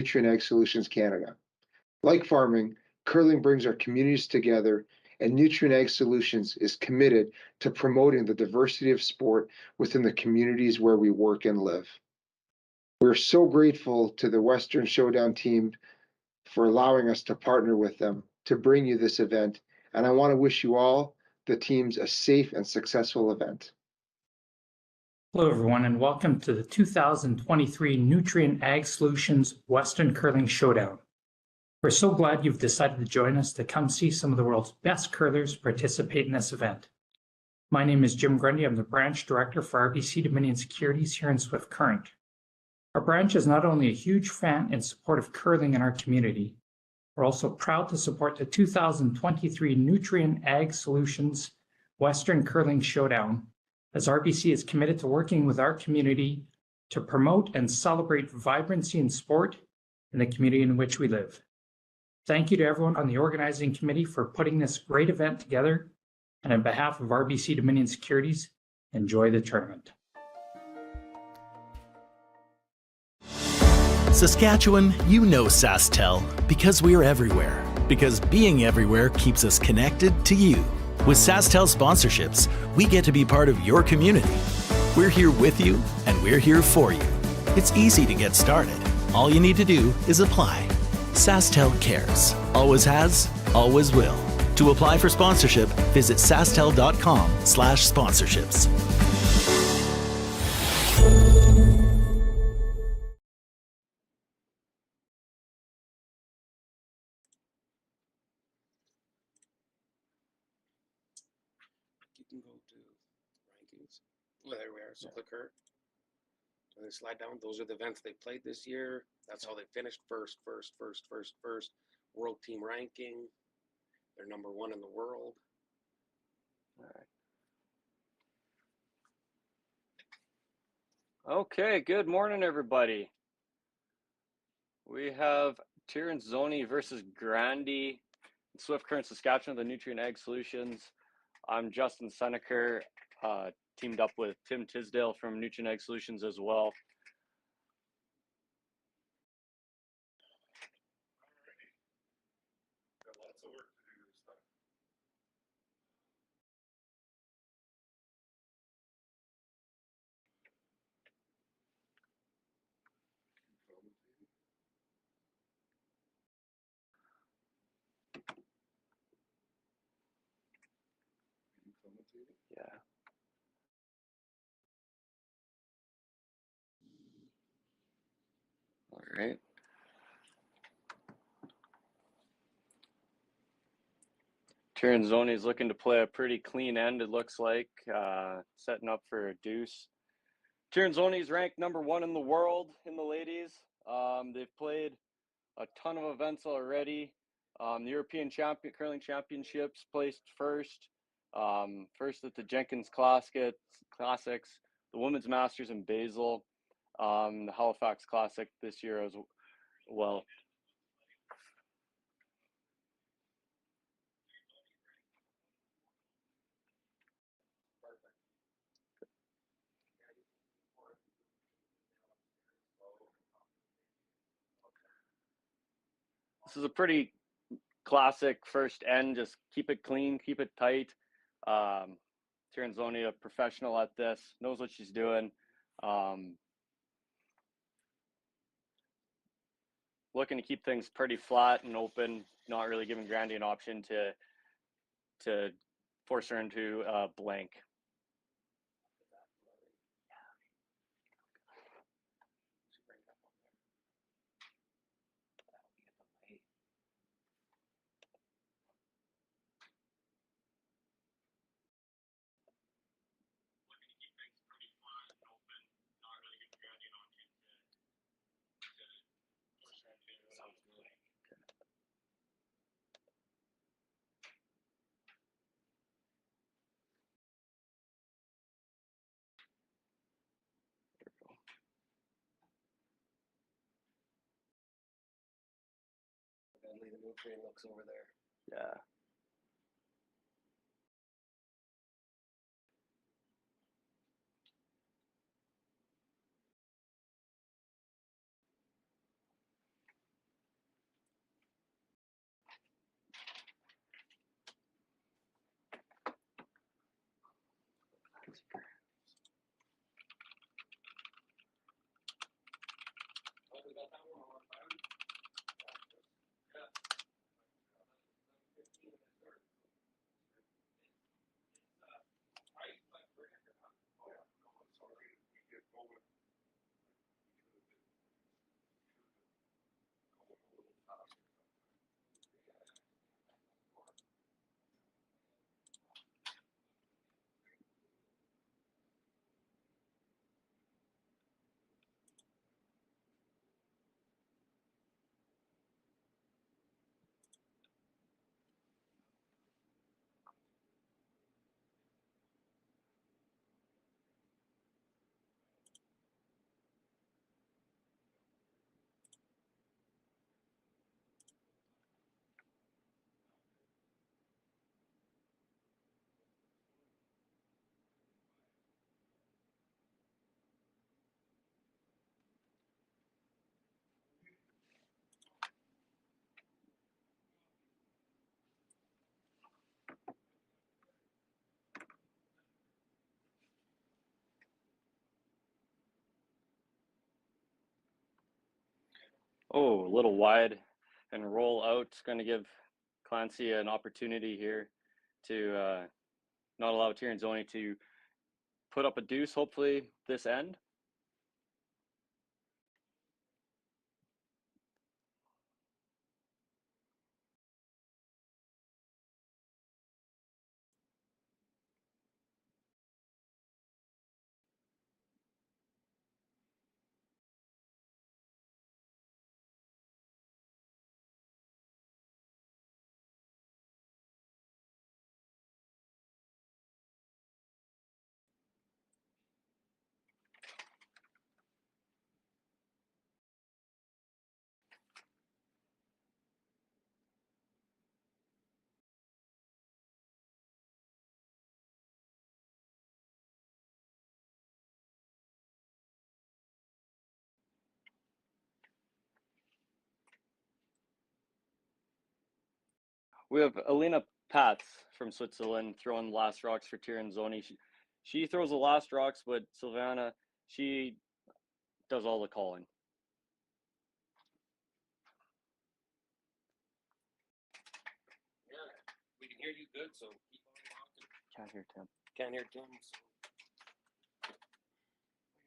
Nutrien Ag Solutions Canada. Like farming, curling brings our communities together, and Nutrien Ag Solutions is committed to promoting the diversity of sport within the communities where we work and live. We're so grateful to the Western Showdown team for allowing us to partner with them to bring you this event, and I want to wish you all, the teams, a safe and successful event. Hello, everyone, and welcome to the 2023 Nutrien Ag Solutions Western Curling Showdown. We're so glad you've decided to join us to come see some of the world's best curlers participate in this event. My name is Jim Grundy. I'm the branch director for RBC Dominion Securities here in Swift Current. Our branch is not only a huge fan and support of curling in our community, we're also proud to support the 2023 Nutrien Ag Solutions Western Curling Showdown, as RBC is committed to working with our community to promote and celebrate vibrancy in sport in the community in which we live. Thank you to everyone on the organizing committee for putting this great event together, and on behalf of RBC Dominion Securities, enjoy the tournament. Saskatchewan, you know SaskTel because we're everywhere. Because being everywhere keeps us connected to you. With SaskTel sponsorships, we get to be part of your community. We're here with you, and we're here for you. It's easy to get started. All you need to do is apply. SaskTel cares. Always has, always will. To apply for sponsorship, visit sastel.com/sponsorships. There we are. So click her. And then slide down. Those are the events they played this year. That's how they finished first. World team ranking. They're number 1 in the world. All right. Okay, good morning, everybody. We have Tirinzoni versus Grandy in Swift Current, Saskatchewan, the Nutrien Ag Solutions. I'm Justin Seneker, teamed up with Tim Tisdale from Nutrien Ag Solutions as well. Yeah. All right. Tirinzoni is looking to play a pretty clean end, it looks like, setting up for a deuce. Tirinzoni is ranked number 1 in the world in the ladies. They've played a ton of events already. The European Curling Championships, placed first. First at the Jenkins Classics, the Women's Masters in Basel, the Halifax Classic this year as well. This is a pretty classic first end. Just keep it clean, keep it tight. Tirinzoni, a professional at this, knows what she's doing. Looking to keep things pretty flat and open, not really giving Grandy an option to force her into a blank. The Nutrien looks over there. Yeah. Oh, a little wide and roll out. It's going to give Clancy an opportunity here to not allow Tirinzoni to put up a deuce, hopefully this end. We have Alina Patz from Switzerland throwing the last rocks for Tirinzoni. She throws the last rocks, but Silvana, she does all the calling. Yeah, we can hear you good, so keep on walking. Can't hear Tim. Can't hear Tim, so.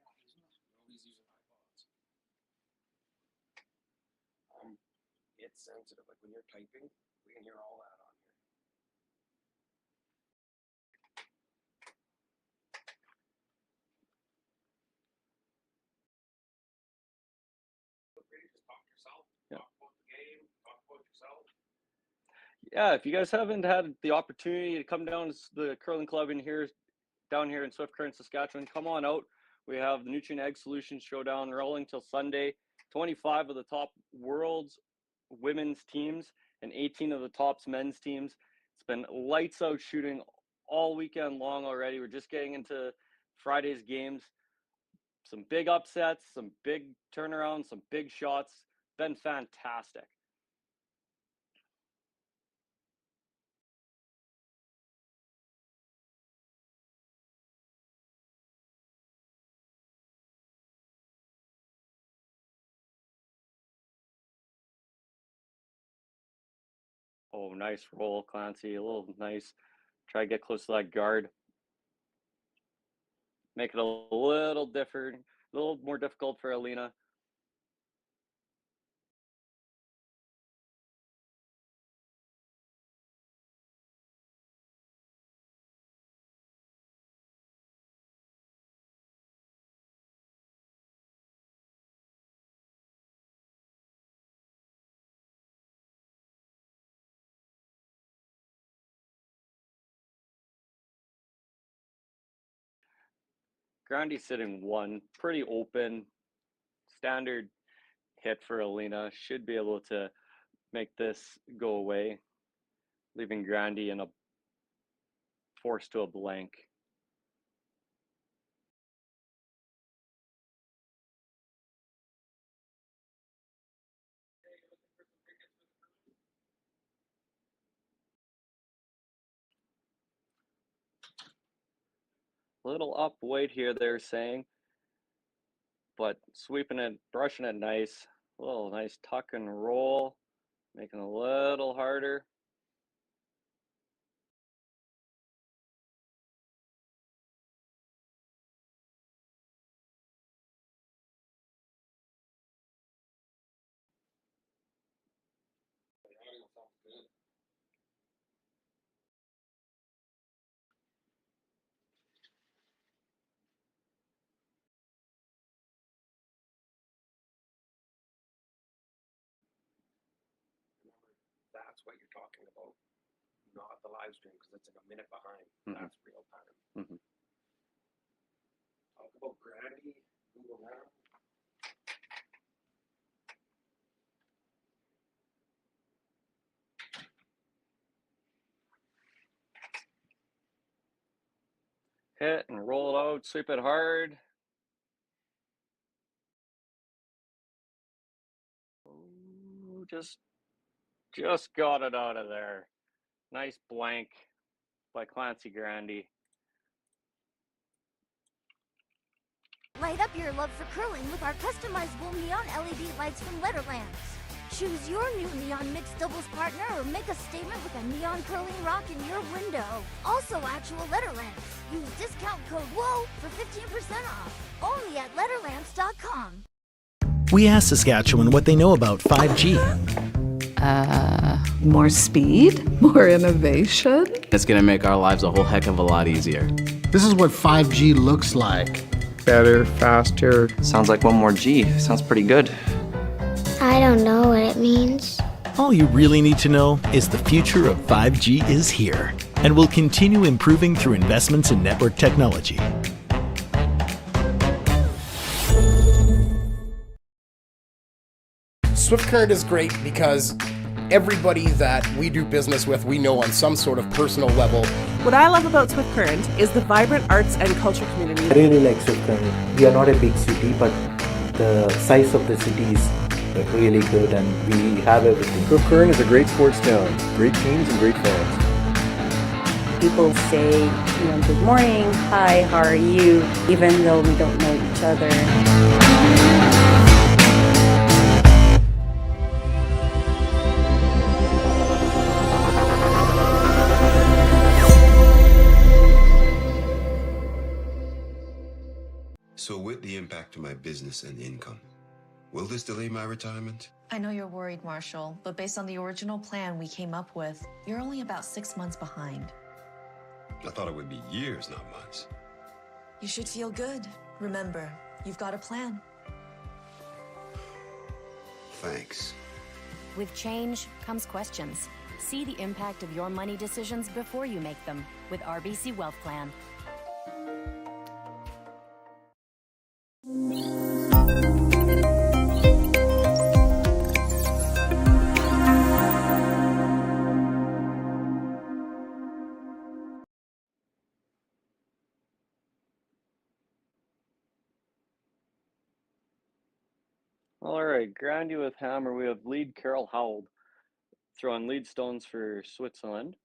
Nobody's using iPods. It's sensitive. Like when you're typing, we can hear all that on here. Just talk to yourself. Yeah. Talk about the game. Talk about yourself. Yeah, if you guys haven't had the opportunity to come down to the curling club down here in Swift Current, Saskatchewan, come on out. We have the Nutrien Egg Solutions Showdown rolling till Sunday. 25 of the top world's women's teams and 18 of the top men's teams. It's been lights out shooting all weekend long already. We're just getting into Friday's games. Some big upsets, some big turnarounds, some big shots. Been fantastic. Oh, nice roll, Clancy. A little nice. Try to get close to that guard. Make it a little different, a little more difficult for Alina. Grandy sitting one, pretty open, standard hit for Alina. Should be able to make this go away, leaving Grandy in a forced to a blank. Little up weight here, they're saying, but sweeping it, brushing it nice. A little nice tuck and roll, making it a little harder. That's what you're talking about, not the live stream, because it's in a minute behind. Mhm. That's real time. Mhm. Talk about Grandy, Google now. Hit and roll it out, sweep it hard. Ooh, just got it out of there. Nice blank by Clancy Grandy. Light up your love for curling with our customizable neon LED lights from Letterlands. Choose your new neon mixed doubles partner or make a statement with a neon curling rock in your window. Also actual Letterlands. Use discount code WHOA for 15% off. Only at Letterlands.com. We asked Saskatchewan what they know about 5G. More speed, more innovation. It's gonna make our lives a whole heck of a lot easier. This is what 5G looks like. Better, faster. Sounds like one more G. Sounds pretty good. I don't know what it means. All you really need to know is the future of 5G is here and will continue improving through investments in network technology. Swift Current is great because everybody that we do business with, we know on some sort of personal level. What I love about Swift Current is the vibrant arts and culture community. I really like Swift Current. We are not a big city, but the size of the city is really good and we have everything. Swift Current is a great sports town, great teams and great fans. People say, good morning, hi, how are you, even though we don't know each other. So with the impact to my business and income, will this delay my retirement? I know you're worried, Marshall, but based on the original plan we came up with, you're only about 6 months behind. I thought it would be years, not months. You should feel good. Remember, you've got a plan. Thanks. With change comes questions. See the impact of your money decisions before you make them with RBC Wealth Plan. All right, Grandy with hammer. We have lead Carol Howell throwing lead stones for Switzerland.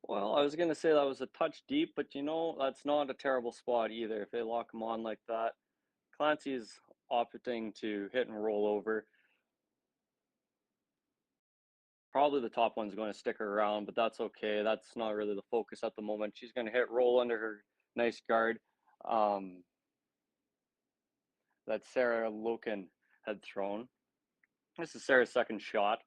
Well, I was going to say that was a touch deep, but that's not a terrible spot either if they lock him on like that. Clancy's opting to hit and roll over. Probably the top one's going to stick her around, but that's okay. That's not really the focus at the moment. She's going to hit roll under her nice guard that Sarah Loken had thrown. This is Sarah's second shot.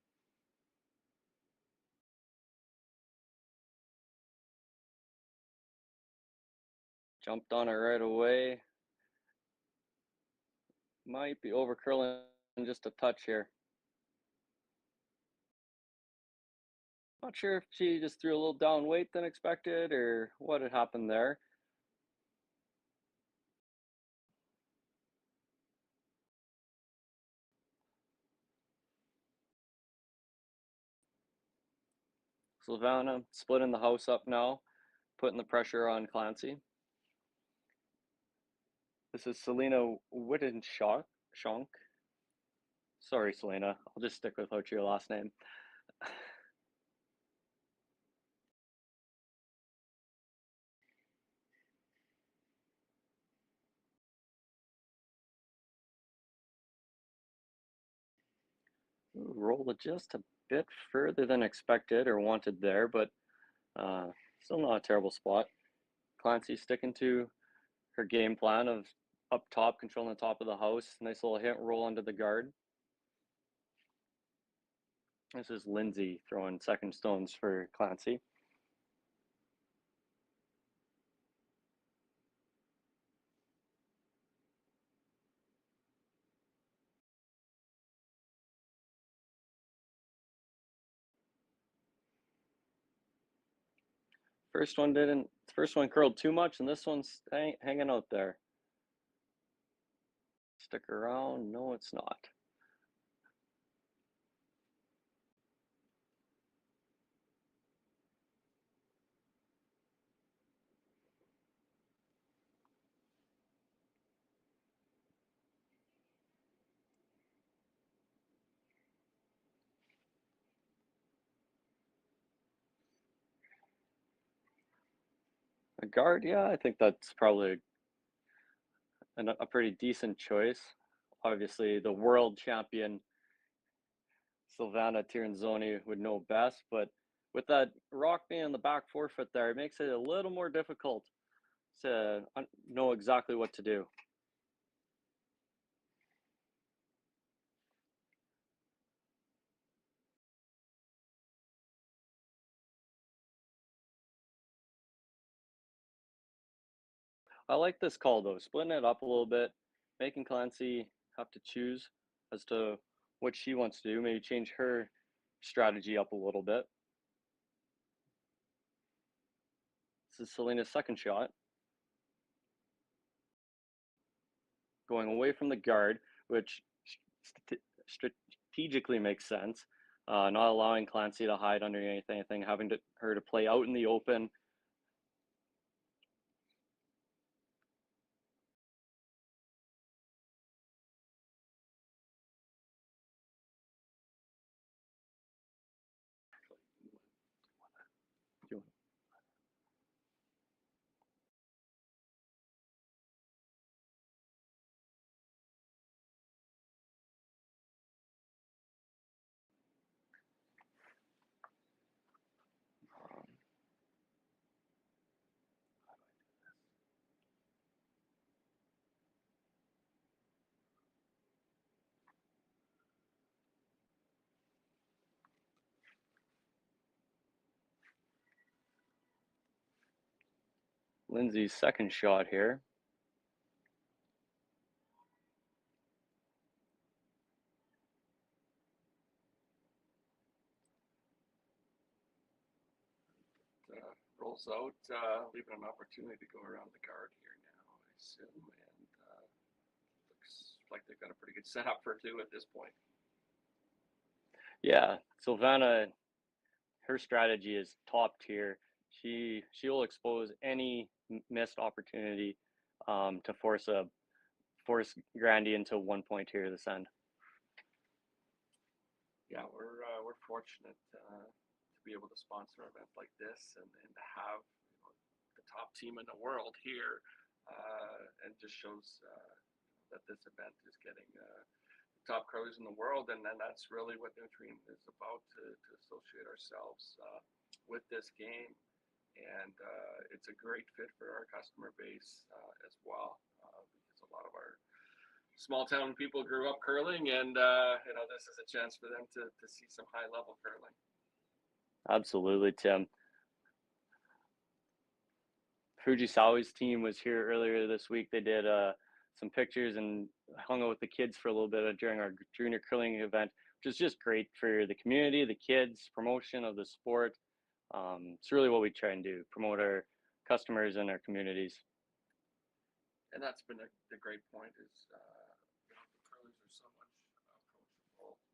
Jumped on it right away. Might be over curling just a touch here. Not sure if she just threw a little down weight than expected or what had happened there. Silvana splitting the house up now, putting the pressure on Clancy. This is Selena Wittenshock. Sorry, Selena. I'll just stick without your last name. Rolled it just a bit further than expected or wanted there, but still not a terrible spot. Clancy sticking to her game plan of up top, controlling the top of the house. Nice little hit roll under the guard. This is Lindsay throwing second stones for Clancy. First one curled too much, and this one's hanging out there. Stick around. No, it's not. A guard, yeah, I think that's probably a pretty decent choice. Obviously, the world champion Silvana Tirinzoni would know best, but with that rock being on the back forefoot there, it makes it a little more difficult to know exactly what to do. I like this call though, splitting it up a little bit, making Clancy have to choose as to what she wants to do, maybe change her strategy up a little bit. This is Selena's second shot. Going away from the guard, which strategically makes sense. Not allowing Clancy to hide underneath anything, having her to play out in the open. Lindsay's second shot here. Rolls out, leaving an opportunity to go around the guard here now, I assume, and looks like they've got a pretty good setup for two at this point. Yeah, Silvana, her strategy is top tier. She will expose any missed opportunity to force Grandy into 1 point here this end. Yeah, we're fortunate to be able to sponsor an event like this and to have the top team in the world here, and just shows that this event is getting top curlers in the world, and then that's really what Nutrien is about, to associate ourselves with this game, and it's a great fit for our customer base as well, because a lot of our small town people grew up curling, and this is a chance for them to see some high level curling. Absolutely, Tim. Fujisawa's team was here earlier this week. They did some pictures and hung out with the kids for a little bit during our junior curling event, which is just great for the community, the kids, promotion of the sport. It's really what we try and do, promote our customers and our communities. And that's been the great point, is the curlers are so much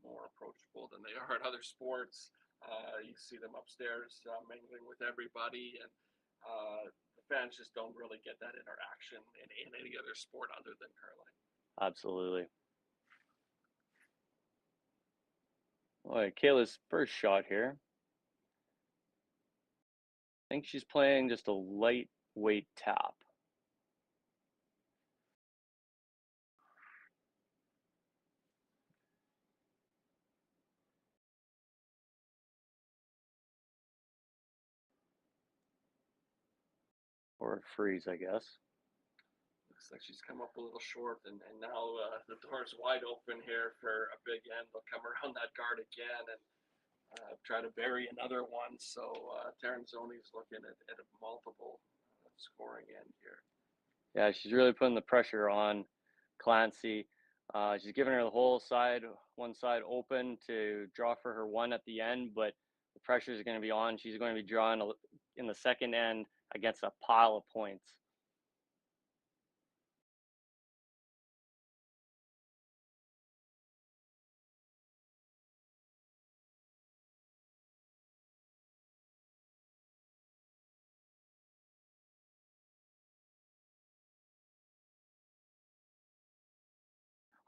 more approachable than they are at other sports. You see them upstairs mingling with everybody, and the fans just don't really get that interaction in any other sport other than curling. Absolutely. All right, Kayla's first shot here. I think she's playing just a lightweight tap. Or a freeze, I guess. Looks like she's come up a little short, and now the door's wide open here for a big end. They'll come around that guard again and try to bury another one. So Tirinzoni's looking at a multiple scoring end here. Yeah, she's really putting the pressure on Clancy. She's giving her the whole side, one side open to draw for her one at the end, but the pressure is going to be on. She's going to be drawing in the second end against a pile of points.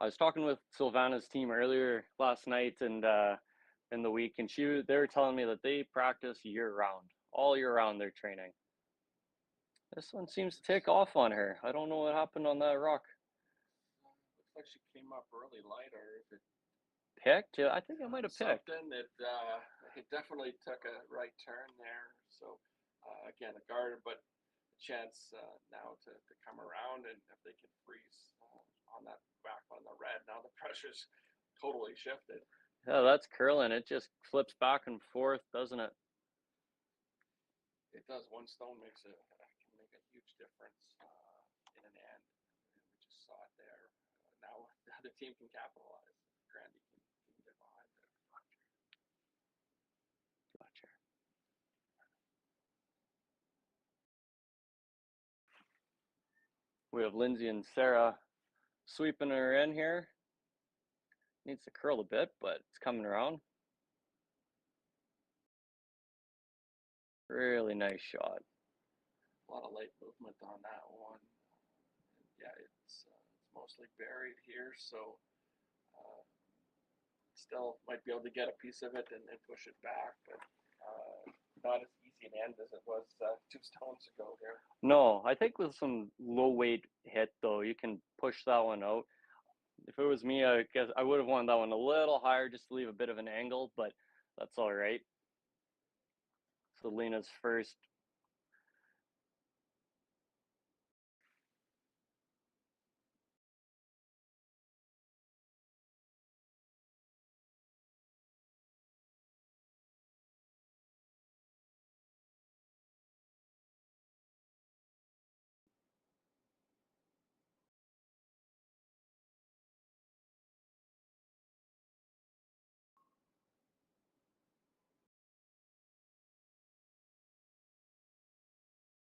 I was talking with Silvana's team earlier last night and in the week, and they were telling me that they practice year round, all year round. They're training. This one seems to take off on her. I don't know what happened on that rock. Looks like she came up early lighter. If it picked, yeah, I think I might have picked. Something that it definitely took a right turn there. So again, a guard, but a chance now to come around, and if they can freeze on that back on the red, now the pressure's totally shifted. Yeah, that's curling. It just flips back and forth, doesn't it? It does. One stone can make a huge difference in an end. And we just saw it there. Now the other team can capitalize. Grandy can get behind there. Gotcha. We have Lindsay and Sarah sweeping her in here. Needs to curl a bit, but it's coming around. Really nice shot. A lot of late movement on that one. Yeah, it's mostly buried here, so still might be able to get a piece of it and push it back, but not as easy an end as it was 2 stones ago here. No, I think with some low weight hit though, you can push that one out. If it was me, I guess I would have wanted that one a little higher just to leave a bit of an angle, but that's all right. So Lena's first.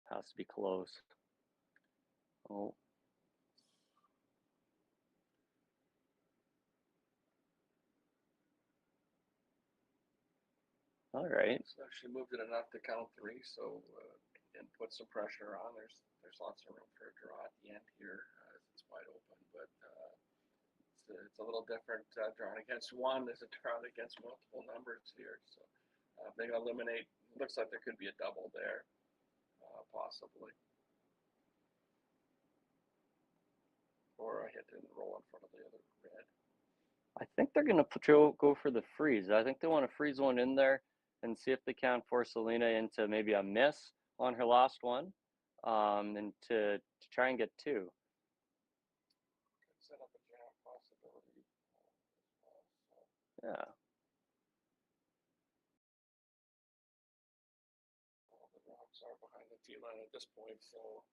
Has to be close. Oh. All right. So she moved it enough to count 3, so and put some pressure on. There's lots of room for a draw at the end here. It's wide open, but it's a little different drawing against one as a drawing against multiple numbers here. So they eliminate. Looks like there could be a double there, possibly, or a hit and roll in front of the other red. I think they're going to go for the freeze. I think they want to freeze one in there and see if they can force Selena into maybe a miss on her last one, and to try and get 2. Set up a jam possibility as well. So. Yeah. The rocks are behind the tee line at this point, so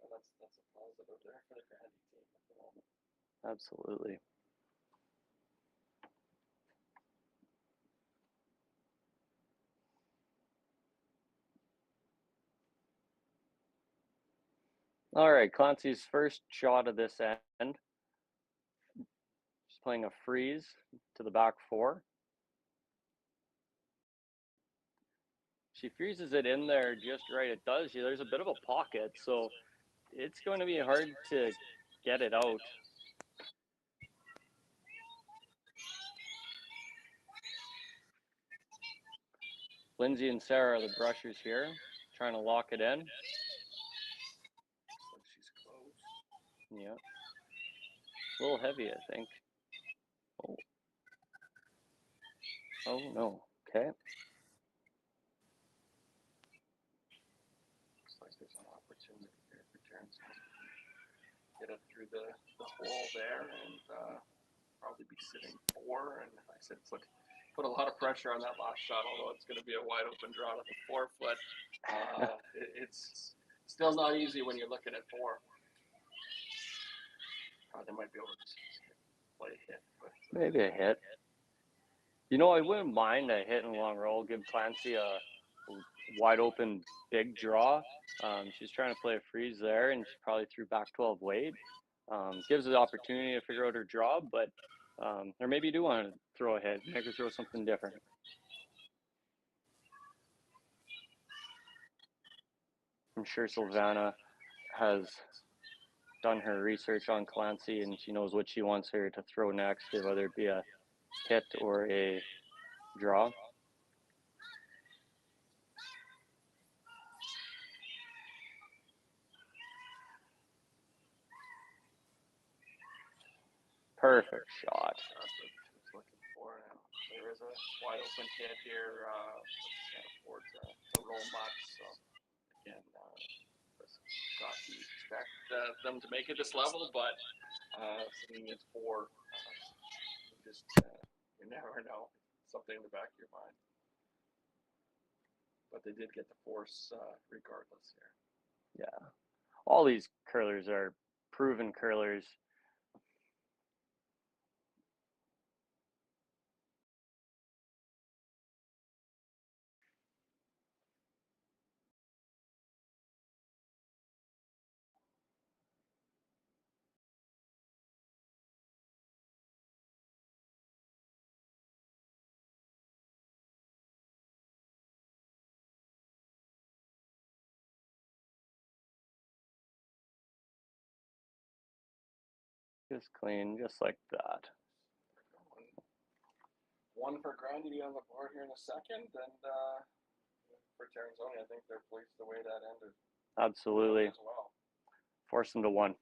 that's a positive there for the Grandy team at the moment. Absolutely. All right, Clancy's first shot of this end. She's playing a freeze to the back 4. She freezes it in there just right. It does. There's a bit of a pocket, so it's going to be hard to get it out. Lindsay and Sarah are the brushers here, trying to lock it in. She's close. Yeah. A little heavy, I think. Oh. Oh, no. Okay. Looks like there's an opportunity here for Tirinzoni. Get it through the hole there and probably be sitting 4. And like I said, put a lot of pressure on that last shot, although it's going to be a wide open draw to the 4-foot. It's still not easy when you're looking at 4. They might be able to play a hit. But, maybe a hit. I wouldn't mind a hit in long roll. Give Clancy a wide open big draw. She's trying to play a freeze there, and she probably threw back 12 weight. Gives her the opportunity to figure out her draw, but or maybe you do want to throw a hit, make her throw something different. I'm sure Silvana has done her research on Clancy, and she knows what she wants her to throw next, whether it be a hit or a draw. Perfect shot. that's what she was looking for. Now, there is a wide open hit here. Can't afford to roll much. So, again, got to expect them to make it this level, but seeing it's 4, you never know. Something in the back of your mind. But they did get the force regardless here. Yeah. All these curlers are proven curlers. Just clean, just like that. One for Grandy on the board here in a second, and for Tirinzoni, I think they're pleased the way that ended. Absolutely. As well. Force them to 1.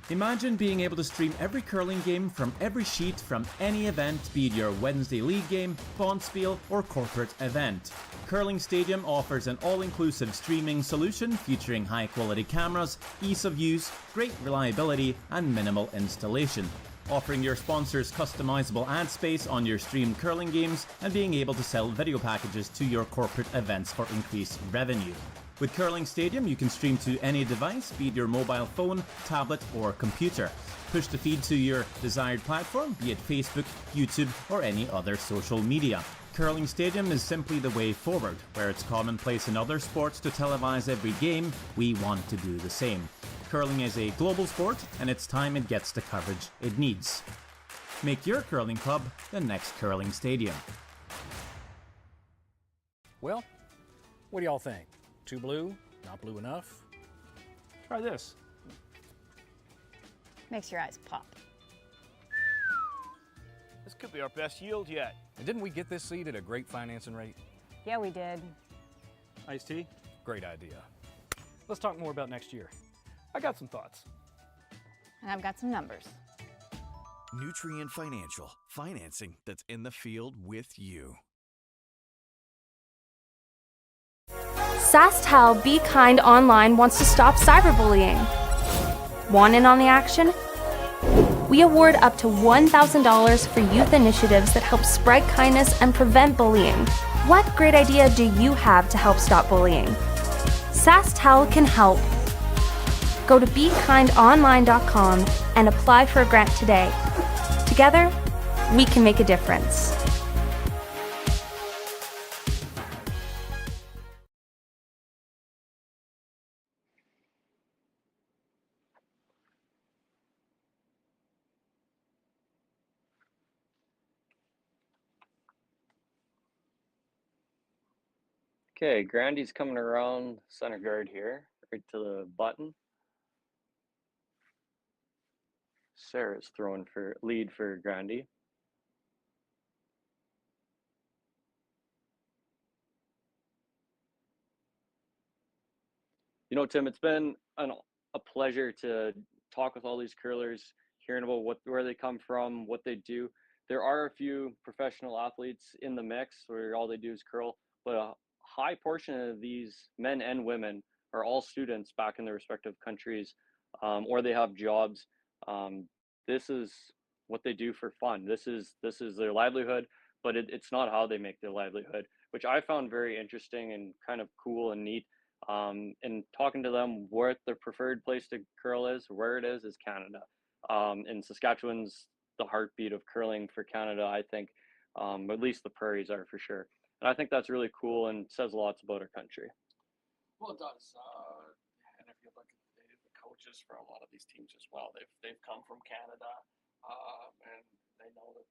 Imagine being able to stream every curling game from every sheet from any event, be it your Wednesday league game, bonspiel, or corporate event. Curling Stadium offers an all-inclusive streaming solution featuring high-quality cameras, ease of use, great reliability, and minimal installation. Offering your sponsors customizable ad space on your streamed curling games and being able to sell video packages to your corporate events for increased revenue. With Curling Stadium, you can stream to any device, be it your mobile phone, tablet, or computer. Push the feed to your desired platform, be it Facebook, YouTube, or any other social media. Curling Stadium is simply the way forward. Where it's commonplace in other sports to televise every game, we want to do the same. Curling is a global sport, and it's time it gets the coverage it needs. Make your curling club the next Curling Stadium. Well, what do y'all think? Too blue? Not blue enough? Try this. Makes your eyes pop. This could be our best yield yet. And didn't we get this seed at a great financing rate? Yeah, we did. Iced tea? Great idea. Let's talk more about next year. I got some thoughts. And I've got some numbers. Nutrien Financial. Financing that's in the field with you. SaskTel Be Kind Online wants to stop cyberbullying. Want in on the action? We award up to $1,000 for youth initiatives that help spread kindness and prevent bullying. What great idea do you have to help stop bullying? SaskTel can help. Go to BeKindOnline.com and apply for a grant today. Together, we can make a difference. Okay, Grandy's coming around center guard here, right to the button. Sarah's throwing for lead for Grandy. You know, Tim, it's been a pleasure to talk with all these curlers, hearing about where they come from, what they do. There are a few professional athletes in the mix where all they do is curl, but a high portion of these men and women are all students back in their respective countries, or they have jobs. This is what they do for fun. This is their livelihood, but it's not how they make their livelihood, which I found very interesting and kind of cool and neat. And talking to them, what their preferred place to curl is, where it is Canada. And Saskatchewan's the heartbeat of curling for Canada, I think. At least the prairies are for sure. And I think that's really cool and says lots about our country. Well, it does. And if you look at the coaches for a lot of these teams as well, they've come from Canada, and they know that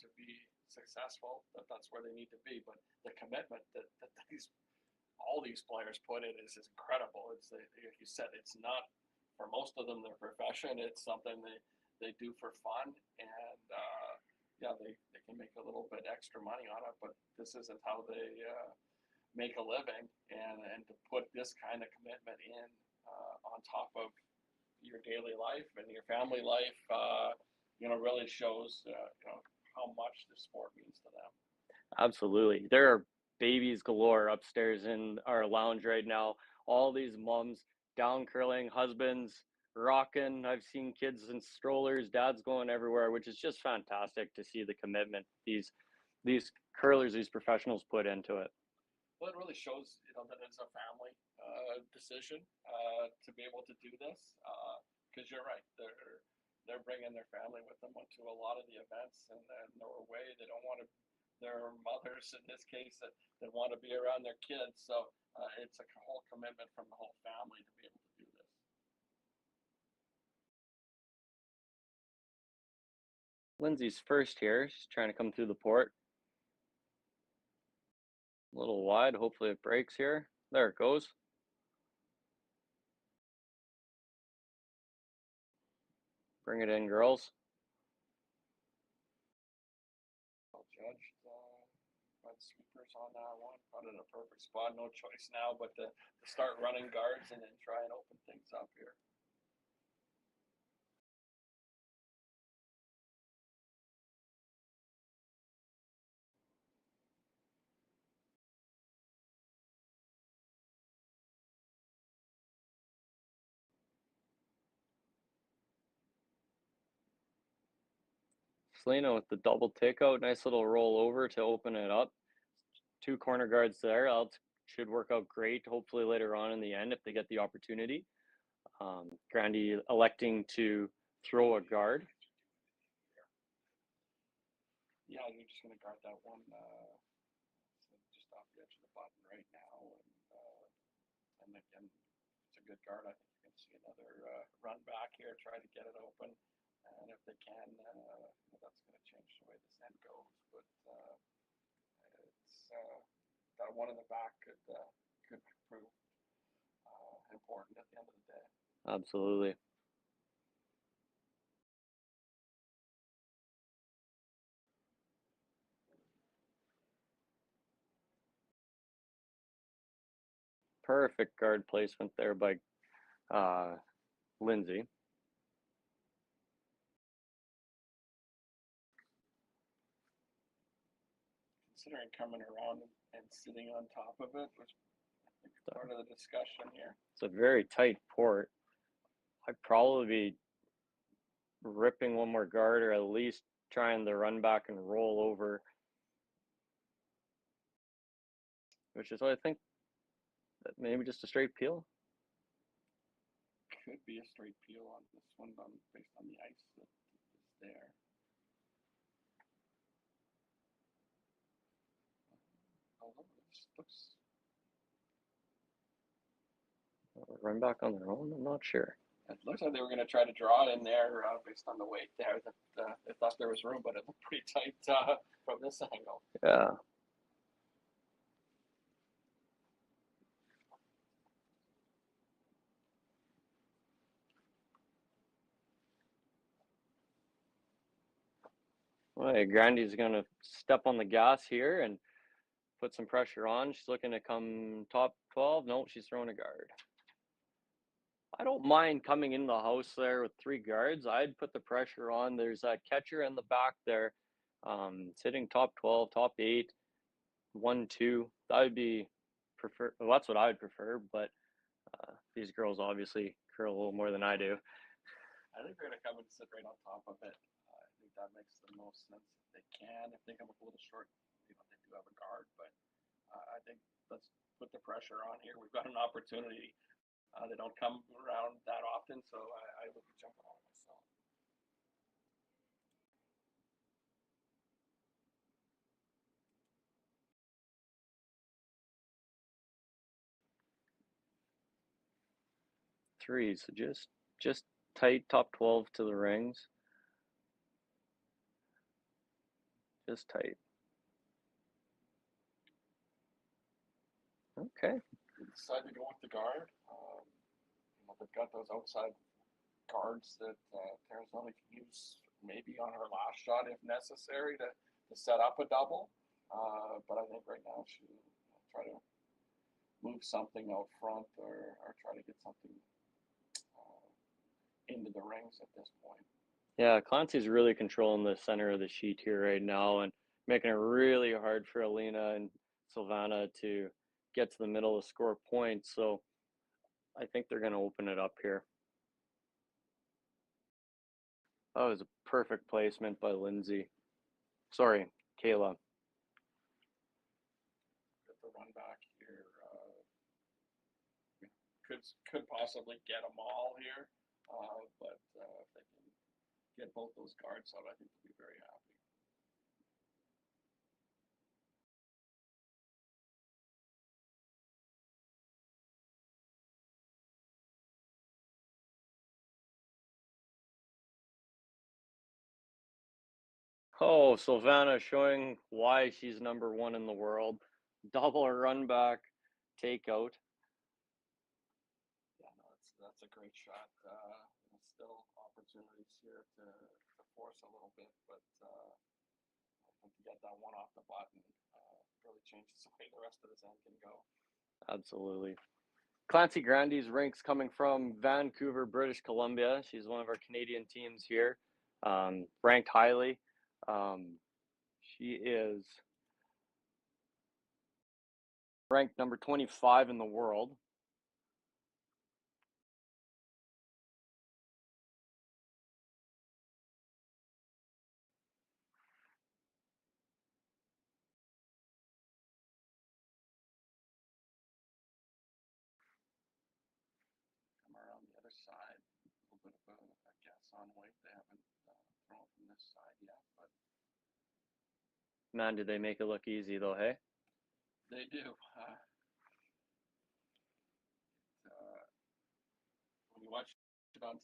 to be successful, that's where they need to be. But the commitment that all these players put in is incredible. It's like you said, it's not for most of them their profession. It's something they do for fun, and they can make a little bit extra money on it. But this isn't how they make a living, and to put this kind of commitment in on top of your daily life and your family life, really shows how much the sport means to them. Absolutely. There are babies galore upstairs in our lounge right now. All these moms down curling, husbands rocking. I've seen kids in strollers, dads going everywhere, which is just fantastic to see the commitment these curlers, these professionals put into it. Well, it really shows that it's a family decision to be able to do this, because you're right, they're bringing their family with them to a lot of the events, and they're away. They don't want to. Their mothers, in this case, that want to be around their kids. So it's a whole commitment from the whole family to be able to do this. Lindsay's first here. She's trying to come through the port. A little wide. Hopefully it breaks here. There it goes. Bring it in, girls. Judged by the sweepers on that one. Put in a perfect spot. No choice now but to start running guards and then try and open things up here. Selena with the double takeout. Nice little roll over to open it up. Two corner guards there. That should work out great, hopefully later on in the end if they get the opportunity. Grandy electing to throw a guard. Yeah, you're just going to guard that one just off the edge of the button right now. And again, it's a good guard. I think you can see another run back here, try to get it open. And if they can, that's going to change the way this end goes. But it's that one in the back could prove important at the end of the day. Absolutely. Perfect guard placement there by Lindsay. Considering coming around and sitting on top of it, which I think is part of the discussion here. It's a very tight port. I'd probably be ripping one more guard, or at least trying to run back and roll over, which is what I think that maybe just a straight peel. Could be a straight peel on this one based on the ice that is there. Although this looks Run back on their own? I'm not sure. It looks like they were going to try to draw it in there based on the weight there. That they thought there was room, but it looked pretty tight from this angle. Yeah. Well, hey, Grandy's gonna step on the gas here and put some pressure on. She's looking to come top 12. No, she's throwing a guard. I don't mind coming in the house there with 3 guards. I'd put the pressure on. There's a catcher in the back there, sitting top 12, top 8, 1, 2. That would be prefer. Well, that's what I would prefer. But these girls obviously curl a little more than I do. I think they're going to come and sit right on top of it. I think that makes the most sense if they can. If they come up a little short, they do have a guard. But I think let's put the pressure on here. We've got an opportunity. They don't come around that often, so I would be jumping on it myself. Three, so just tight top 12 to the rings. Just tight. Okay. We decided to go with the guard. They've got those outside guards that Tirinzoni can use maybe on her last shot if necessary to set up a double. But I think right now she will try to move something out front or try to get something into the rings at this point. Yeah, Clancy's really controlling the center of the sheet here right now and making it really hard for Alina and Silvana to get to the middle to score points. So I think they're going to open it up here. That was a perfect placement by Lindsay. Sorry, Kayla. Get the run back here. Could possibly get them all here, but if they can get both those guards out, I think they'll be very happy. Oh, Silvana showing why she's number 1 in the world. Double run back, takeout. Yeah, no, that's a great shot. Still opportunities here to force a little bit, but I think to get that one off the button really changes the way the rest of this end can go. Absolutely. Clancy Grandy's rinks coming from Vancouver, British Columbia. She's one of our Canadian teams here, ranked highly. She is ranked number 25 in the world. Come around the other side, a little bit of a guess on weight. They haven't thrown from this side yet, but Man, did they make it look easy though, hey? they do. When you watch it on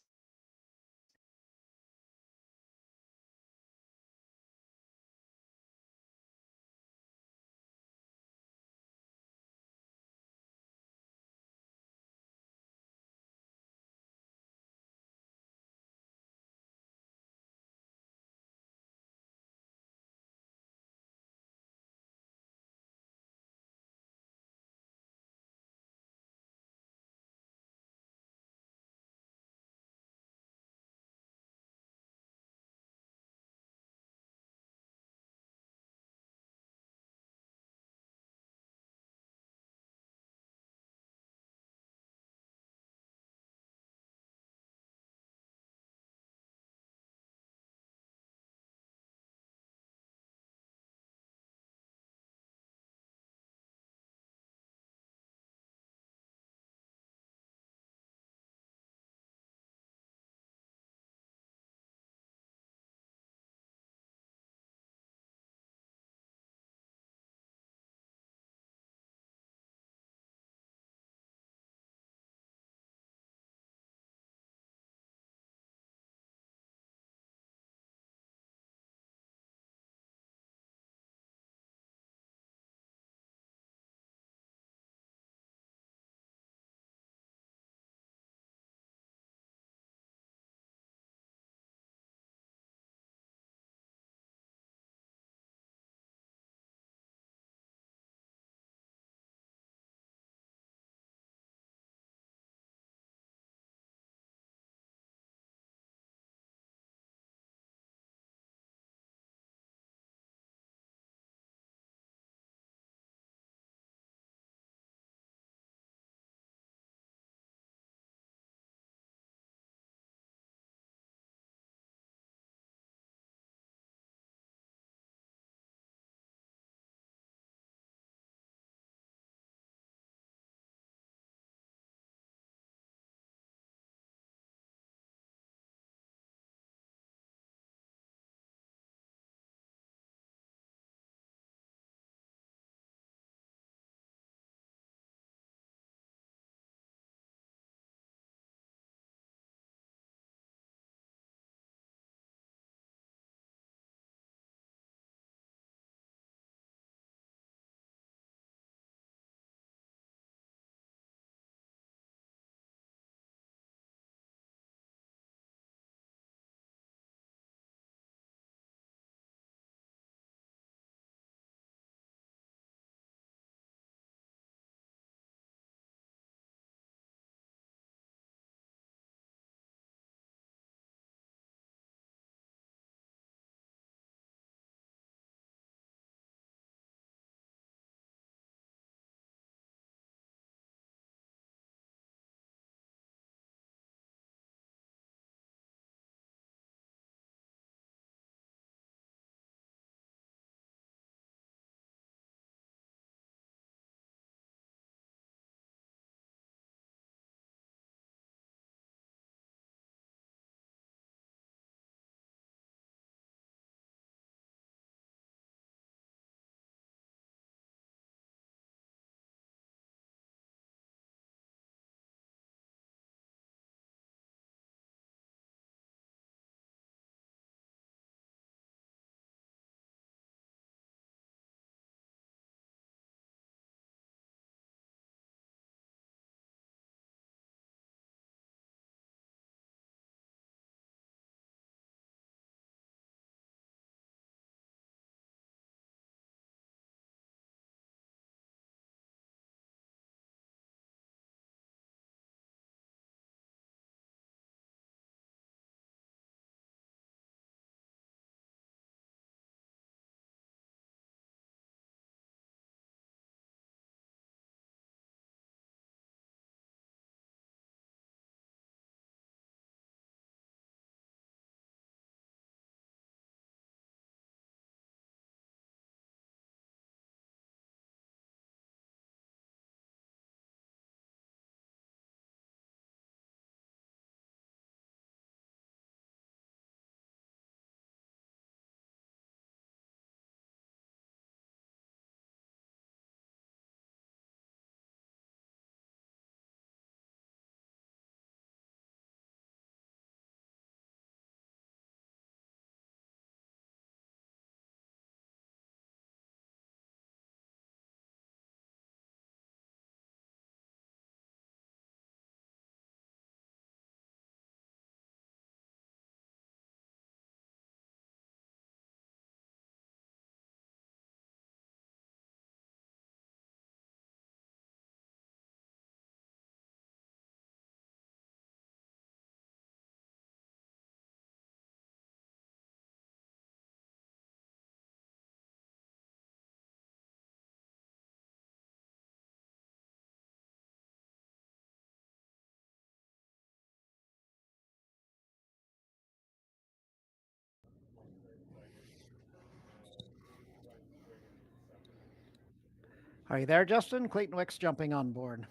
Are you there, Justin? Clayton Wicks jumping on board.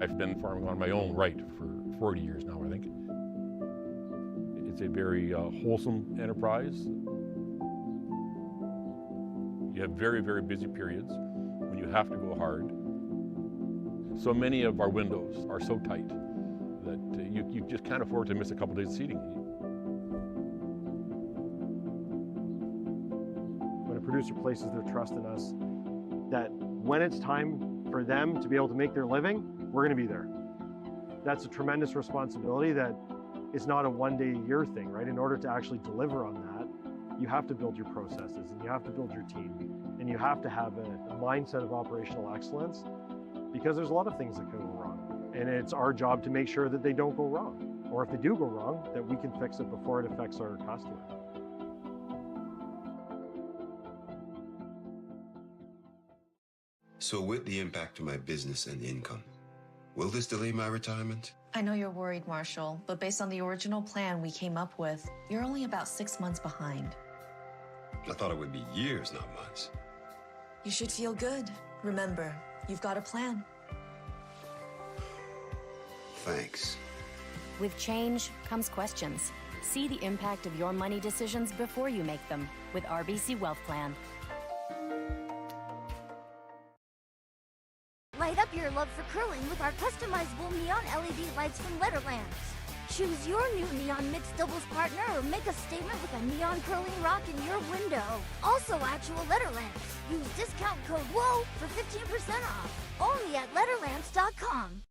I've been farming on my own right for 40 years now, I think. It's a very wholesome enterprise. You have very, very busy periods when you have to go hard. So many of our windows are so tight that you just can't afford to miss a couple days of seeding. When a producer places their trust in us, that when it's time for them to be able to make their living, we're going to be there. That's a tremendous responsibility that is not a one-day-a-year thing, right? In order to actually deliver on that, you have to build your processes and you have to build your team and you have to have a mindset of operational excellence, because there's a lot of things that can go wrong. And it's our job to make sure that they don't go wrong. Or if they do go wrong, that we can fix it before it affects our customer. So with the impact to my business and income, will this delay my retirement? I know you're worried, Marshall, but based on the original plan we came up with, you're only about 6 months behind. I thought it would be years, not months. You should feel good. Remember, you've got a plan. Thanks. With change comes questions. See the impact of your money decisions before you make them with RBC Wealth Plan. Light up your love for curling with our customizable neon LED lights from Letterlands. Choose your new neon mixed doubles partner or make a statement with a neon curling rock in your window. Also actual Letterlands. Use discount code WHOA for 15% off. Only at Letterlands.com.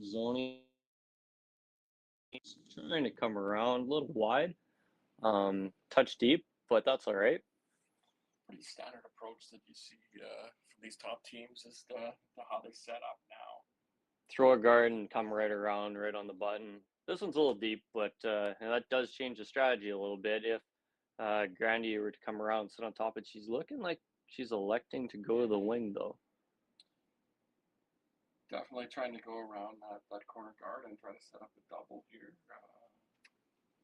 Zoni trying to come around a little wide, touch deep, but that's all right. Pretty standard approach that you see from these top teams is the how they set up now. Throw a guard and come right around, right on the button. This one's a little deep, but and that does change the strategy a little bit. If Grandy were to come around and sit on top, and she's looking like she's electing to go to the wing, though. Definitely trying to go around that corner guard and try to set up a double here.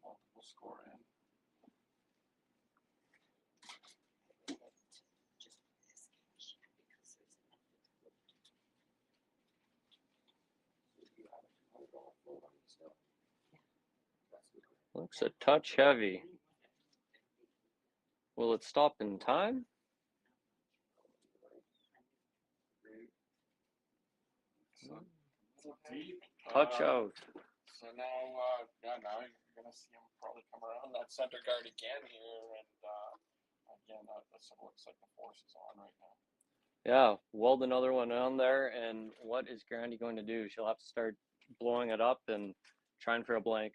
Multiple score in. Looks a touch heavy. Will it stop in time? Deep. Touch out. So now, now you're going to see him probably come around that center guard again here. And again, this looks like the force is on right now. Yeah, weld another one on there. And what is Grandy going to do? She'll have to start blowing it up and trying for a blank.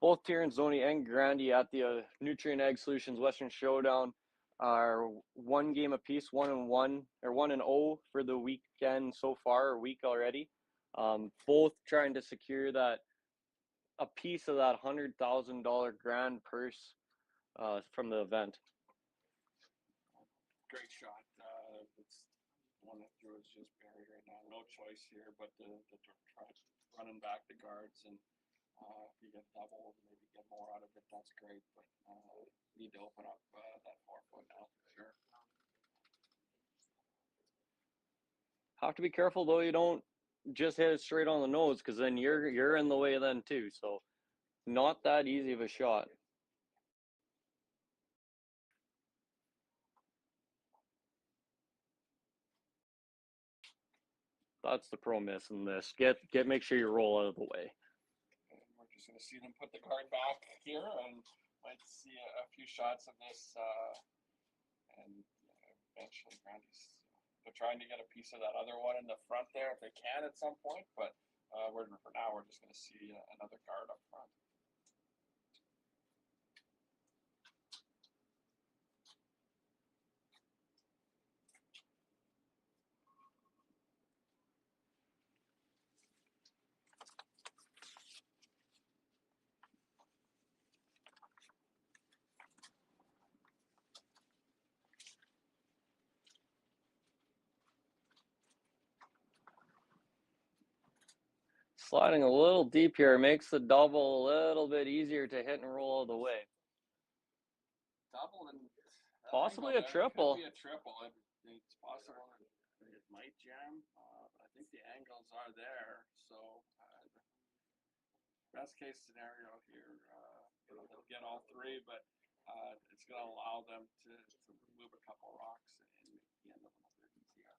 Both Tirinzoni and Grandy at the Nutrien Ag Solutions Western Showdown are 1 game apiece, 1-1 or 1-0 for the weekend so far, or week already. Both trying to secure that a piece of that $100,000 grand purse from the event. Great shot. It's one that threw is just buried right now. No choice here, but the try running back the guards, and if you get double, maybe get more out of it. That's great, but need to open up that 4 foot now for sure. Have to be careful though, you don't just hit it straight on the nose, because then you're in the way then too. So not that easy of a shot. That's the pro miss in this. Make sure you roll out of the way. And we're just going to see them put the guard back here, and might see a few shots of this. And eventually, Grandy's they're trying to get a piece of that other one in the front there if they can at some point. But for now, we're just going to see another guard up front. Sliding a little deep here makes the double a little bit easier to hit and roll out of the way. Double and possibly a triple. Could be a triple. It's possible that it might jam, but I think the angles are there. So best case scenario here, they'll get all three, but it's going to allow them to remove a couple rocks and make the end of them a bit easier.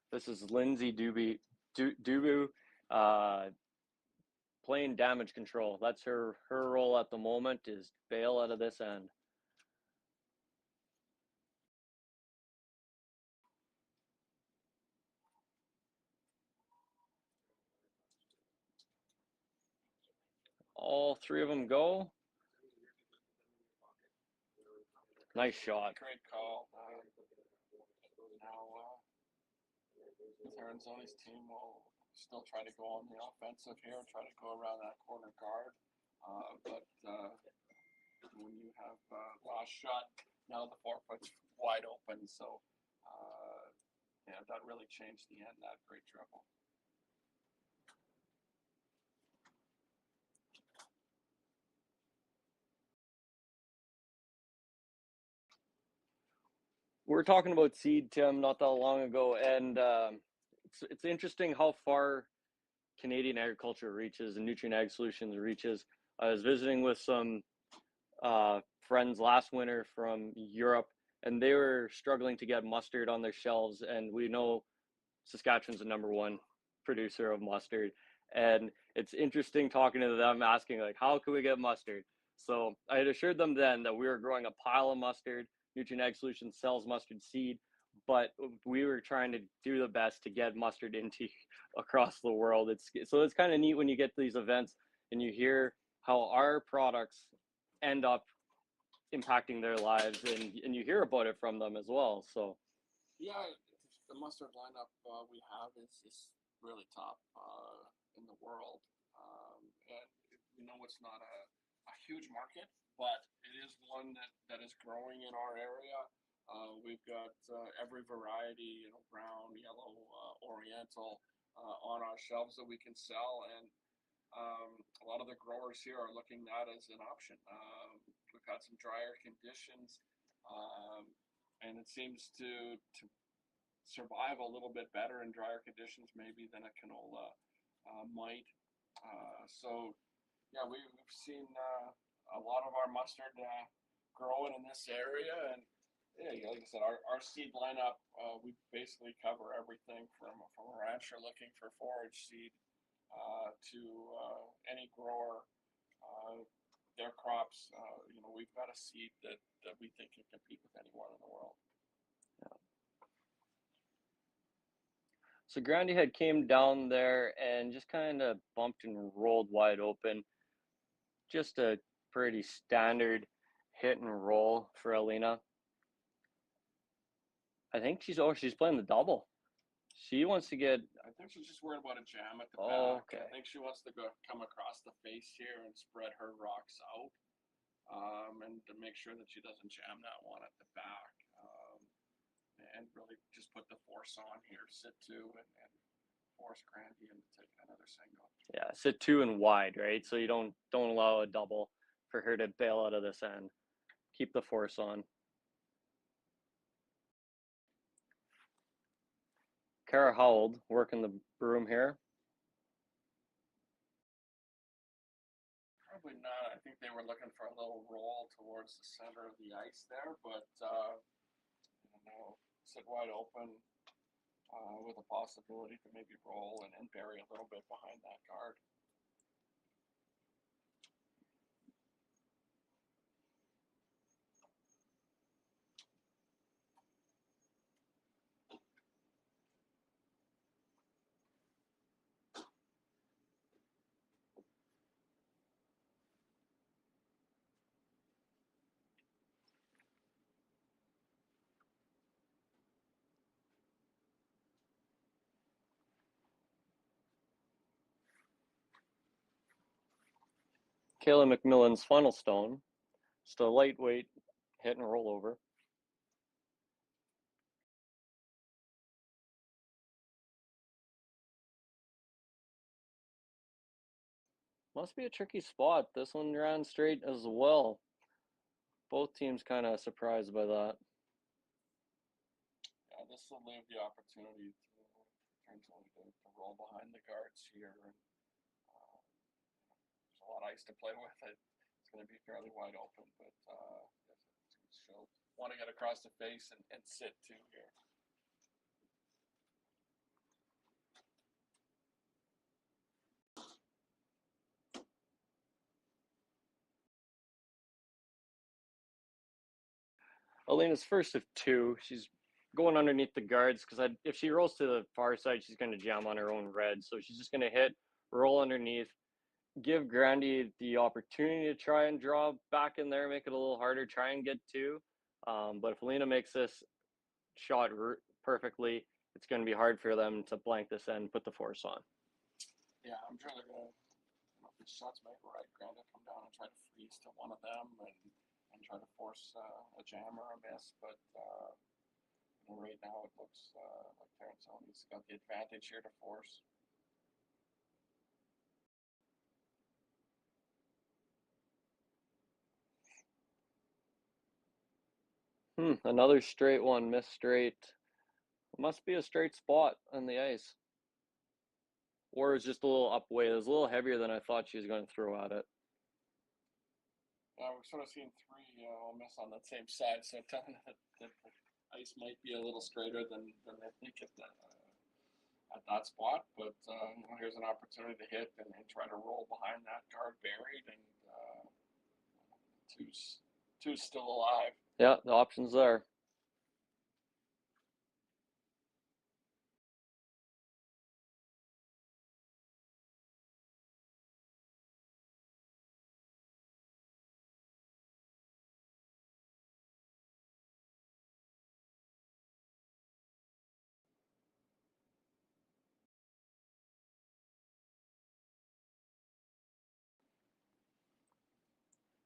This is Lindsay Dubu playing damage control. That's her role at the moment, is bail out of this end. All three of them go. Nice shot. Great call. Now, Tirinzoni's team will still try to go on the offensive here, try to go around that corner guard. But when you have last shot, now the 4 foot's wide open. So, yeah, that really changed the end, that great triple. We were talking about seed, Tim, not that long ago, and it's interesting how far Canadian agriculture reaches and Nutrien Ag Solutions reaches. I was visiting with some friends last winter from Europe, and they were struggling to get mustard on their shelves, and we know Saskatchewan's the #1 producer of mustard. And it's interesting talking to them, asking like, how can we get mustard? So I had assured them then that we were growing a pile of mustard. Nutrien Ag Solutions sells mustard seed, but we were trying to do the best to get mustard into across the world. So it's kind of neat when you get to these events and you hear how our products end up impacting their lives, and you hear about it from them as well. So yeah, the mustard lineup we have is really top in the world, and we know it's not a huge market, but it is one that is growing in our area. We've got every variety, brown, yellow, oriental, on our shelves that we can sell, and a lot of the growers here are looking at that as an option. We've got some drier conditions, and it seems to survive a little bit better in drier conditions maybe than a canola might. So yeah, we've seen a lot of our mustard growing in this area, and yeah, like I said, our seed lineup, we basically cover everything from a rancher looking for forage seed to any grower, their crops. We've got a seed that we think can compete with anyone in the world. yeah. So Grandy had came down there and just kind of bumped and rolled wide open. Just a pretty standard hit and roll for Alina. I think she's playing the double. She wants to get. I think she's just worried about a jam at the Oh, back. okay. I think she wants to come across the face here and spread her rocks out, and to make sure that she doesn't jam that one at the back, and really just put the force on here, sit two, and force Grandy into taking another single. Yeah, sit two and wide, right? So you don't allow a double for her to bail out of this end. Keep the force on. Kara Howell working the broom here. Probably not. I think they were looking for a little roll towards the center of the ice there, but I don't know, sit wide open with a possibility to maybe roll and bury a little bit behind that guard. Kayla McMillan's funnel stone. Just a lightweight hit and roll over. Must be a tricky spot. This one ran straight as well. Both teams kind of surprised by that. Yeah, this will leave the opportunity to roll behind the guards here. And, there's a lot of ice to play with. It's going to be fairly wide open, but she'll want to get across the face and sit two here. Alina's first of two. She's going underneath the guards because if she rolls to the far side, she's going to jam on her own red. So she's just going to hit, roll underneath, give Grandy the opportunity to try and draw back in there, make it a little harder, try and get two. But if Alina makes this shot perfectly, it's going to be hard for them to blank this end, put the force on. Yeah, I'm sure they're going to, if the shots make right, Grandy will come down and try to freeze to one of them and try to force a jam or a miss. But right now it looks like Tirinzoni's got the advantage here to force. Another straight one, missed straight. Must be a straight spot on the ice. Or it's just a little upweight. It was a little heavier than I thought she was going to throw at it. Yeah, we're sort of seeing three miss on that same side, so telling that the ice might be a little straighter than they think at at that spot. But here's an opportunity to hit and try to roll behind that guard buried, and two's still alive. Yeah, the option's there.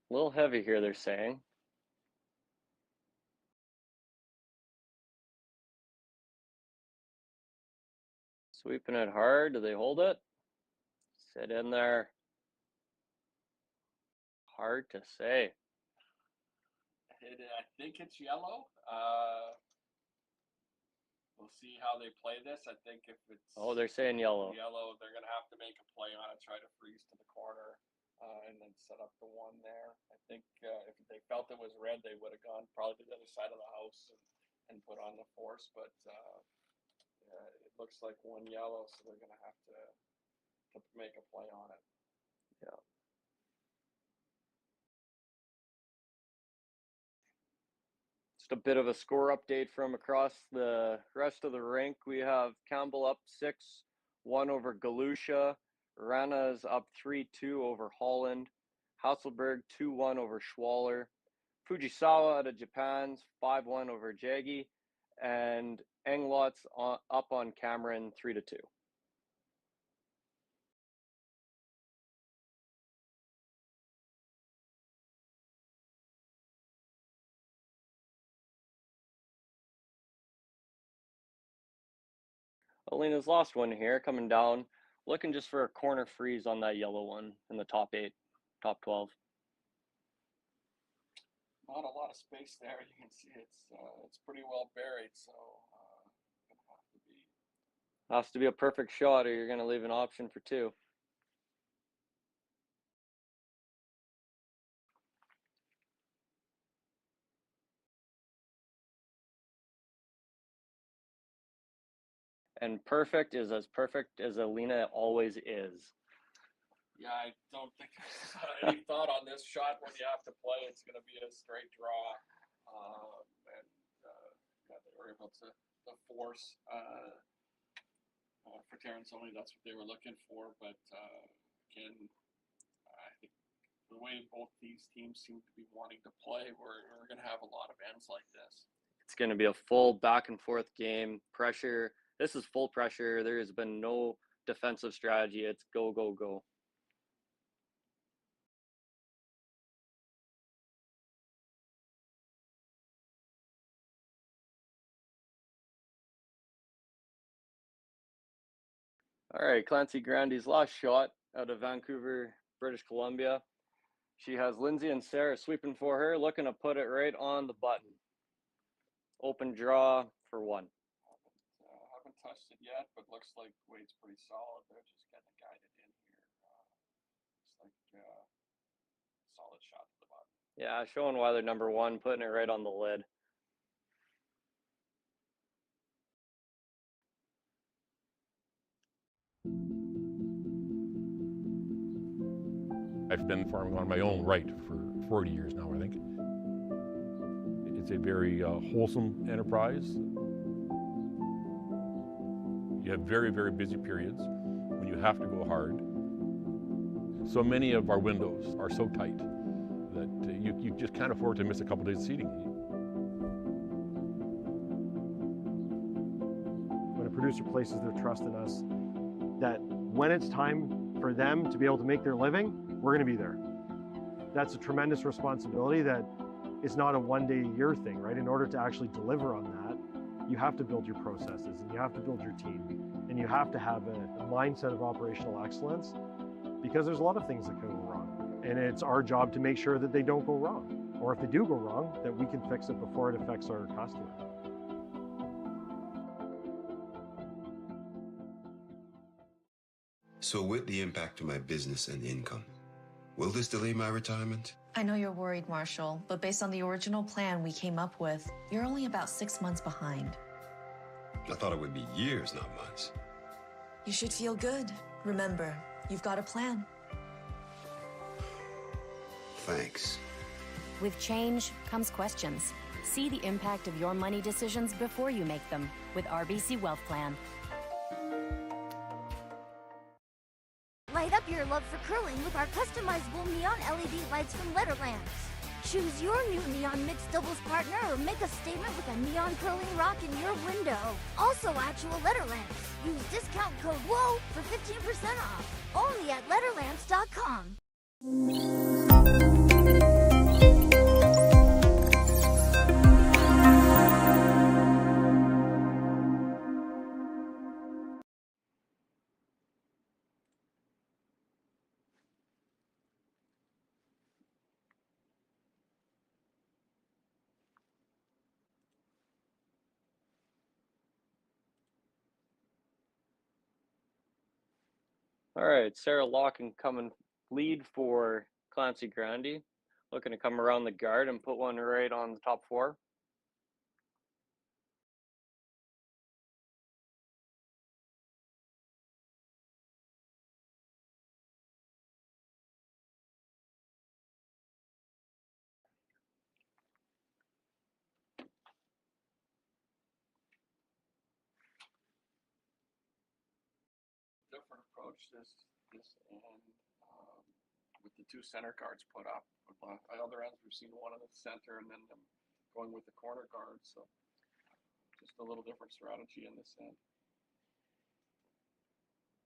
A little heavy here, they're saying. Sweeping it hard. Do they hold it? Sit in there. Hard to say. I think it's yellow. We'll see how they play this. I think if it's they're saying yellow. Yellow, they're going to have to make a play on it, try to freeze to the corner, and then set up the one there. I think if they felt it was red, they would have gone probably to the other side of the house and put on the force. But it looks like one yellow, so they're going to have to make a play on it. Yeah. Just a bit of a score update from across the rest of the rink. We have Campbell up 6-1 over Galusha. Rana's up 3-2 over Holland. Hasselberg 2-1 over Schwaller. Fujisawa out of Japan's 5-1 over Jaggi. And Englot's up on Cameron 3-2. Alina's lost one here, coming down, looking just for a corner freeze on that yellow one in the top 8, top 12. Not a lot of space there. You can see it's pretty well buried, so has to be a perfect shot, or you're going to leave an option for 2. And perfect is as perfect as Alina always is. Yeah, I don't think there's any thought on this shot when you have to play. It's going to be a straight draw. They were able to force for Tirinzoni. That's what they were looking for. But again, I think the way both these teams seem to be wanting to play, we're going to have a lot of ends like this. It's going to be a full back and forth game. Pressure. This is full pressure. There has been no defensive strategy. It's go, go, go. All right, Clancy Grandy's last shot out of Vancouver, British Columbia. She has Lindsay and Sarah sweeping for her, looking to put it right on the button. Open draw for 1. Haven't touched it yet, but looks like weight's pretty solid. They're just getting it guided in here. Looks like solid shot to the bottom. Yeah, showing why they're number 1, putting it right on the lid. I've been farming on my own right for 40 years now, I think. It's a very wholesome enterprise. You have very, very busy periods when you have to go hard. So many of our windows are so tight that you just can't afford to miss a couple days of seeding. When a producer places their trust in us, that when it's time for them to be able to make their living, we're going to be there. That's a tremendous responsibility that is not a one-day-a-year thing, right? In order to actually deliver on that, you have to build your processes, and you have to build your team, and you have to have a mindset of operational excellence, because there's a lot of things that can go wrong. And it's our job to make sure that they don't go wrong. Or if they do go wrong, that we can fix it before it affects our customer. So with the impact to my business and income, will this delay my retirement? I know you're worried, Marshall, but based on the original plan we came up with, you're only about 6 months behind. I thought it would be years, not months. You should feel good. Remember, you've got a plan. Thanks. With change comes questions. See the impact of your money decisions before you make them with RBC Wealth Plan. Light up your love for curling with our customizable neon LED lights from Letterlands. Choose your new neon mixed doubles partner or make a statement with a neon curling rock in your window. Also actual Letterlands. Use discount code WHOA for 15% off. Only at Letterlands.com. All right, Sarah Locken coming lead for Clancy Grandy. Looking to come around the guard and put one right on the top four. Different approach this end with the two center guards put up. On other ends, we've seen one in the center and then them going with the corner guards. So just a little different strategy in this end.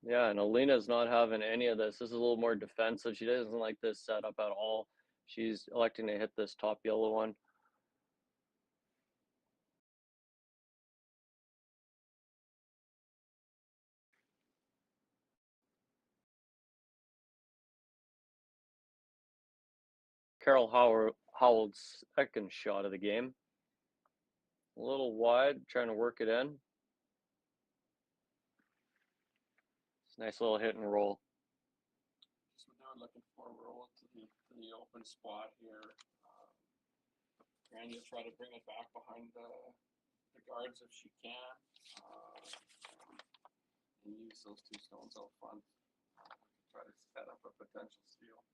Yeah, and Alina's not having any of this. This is a little more defensive. She doesn't like this setup at all. She's electing to hit this top yellow one. Carol Howard's second shot of the game. A little wide, trying to work it in. It's a nice little hit and roll. So they're looking for a roll to the open spot here. Grandy will try to bring it back behind the guards if she can. And use those two stones out front to try to set up a potential steal.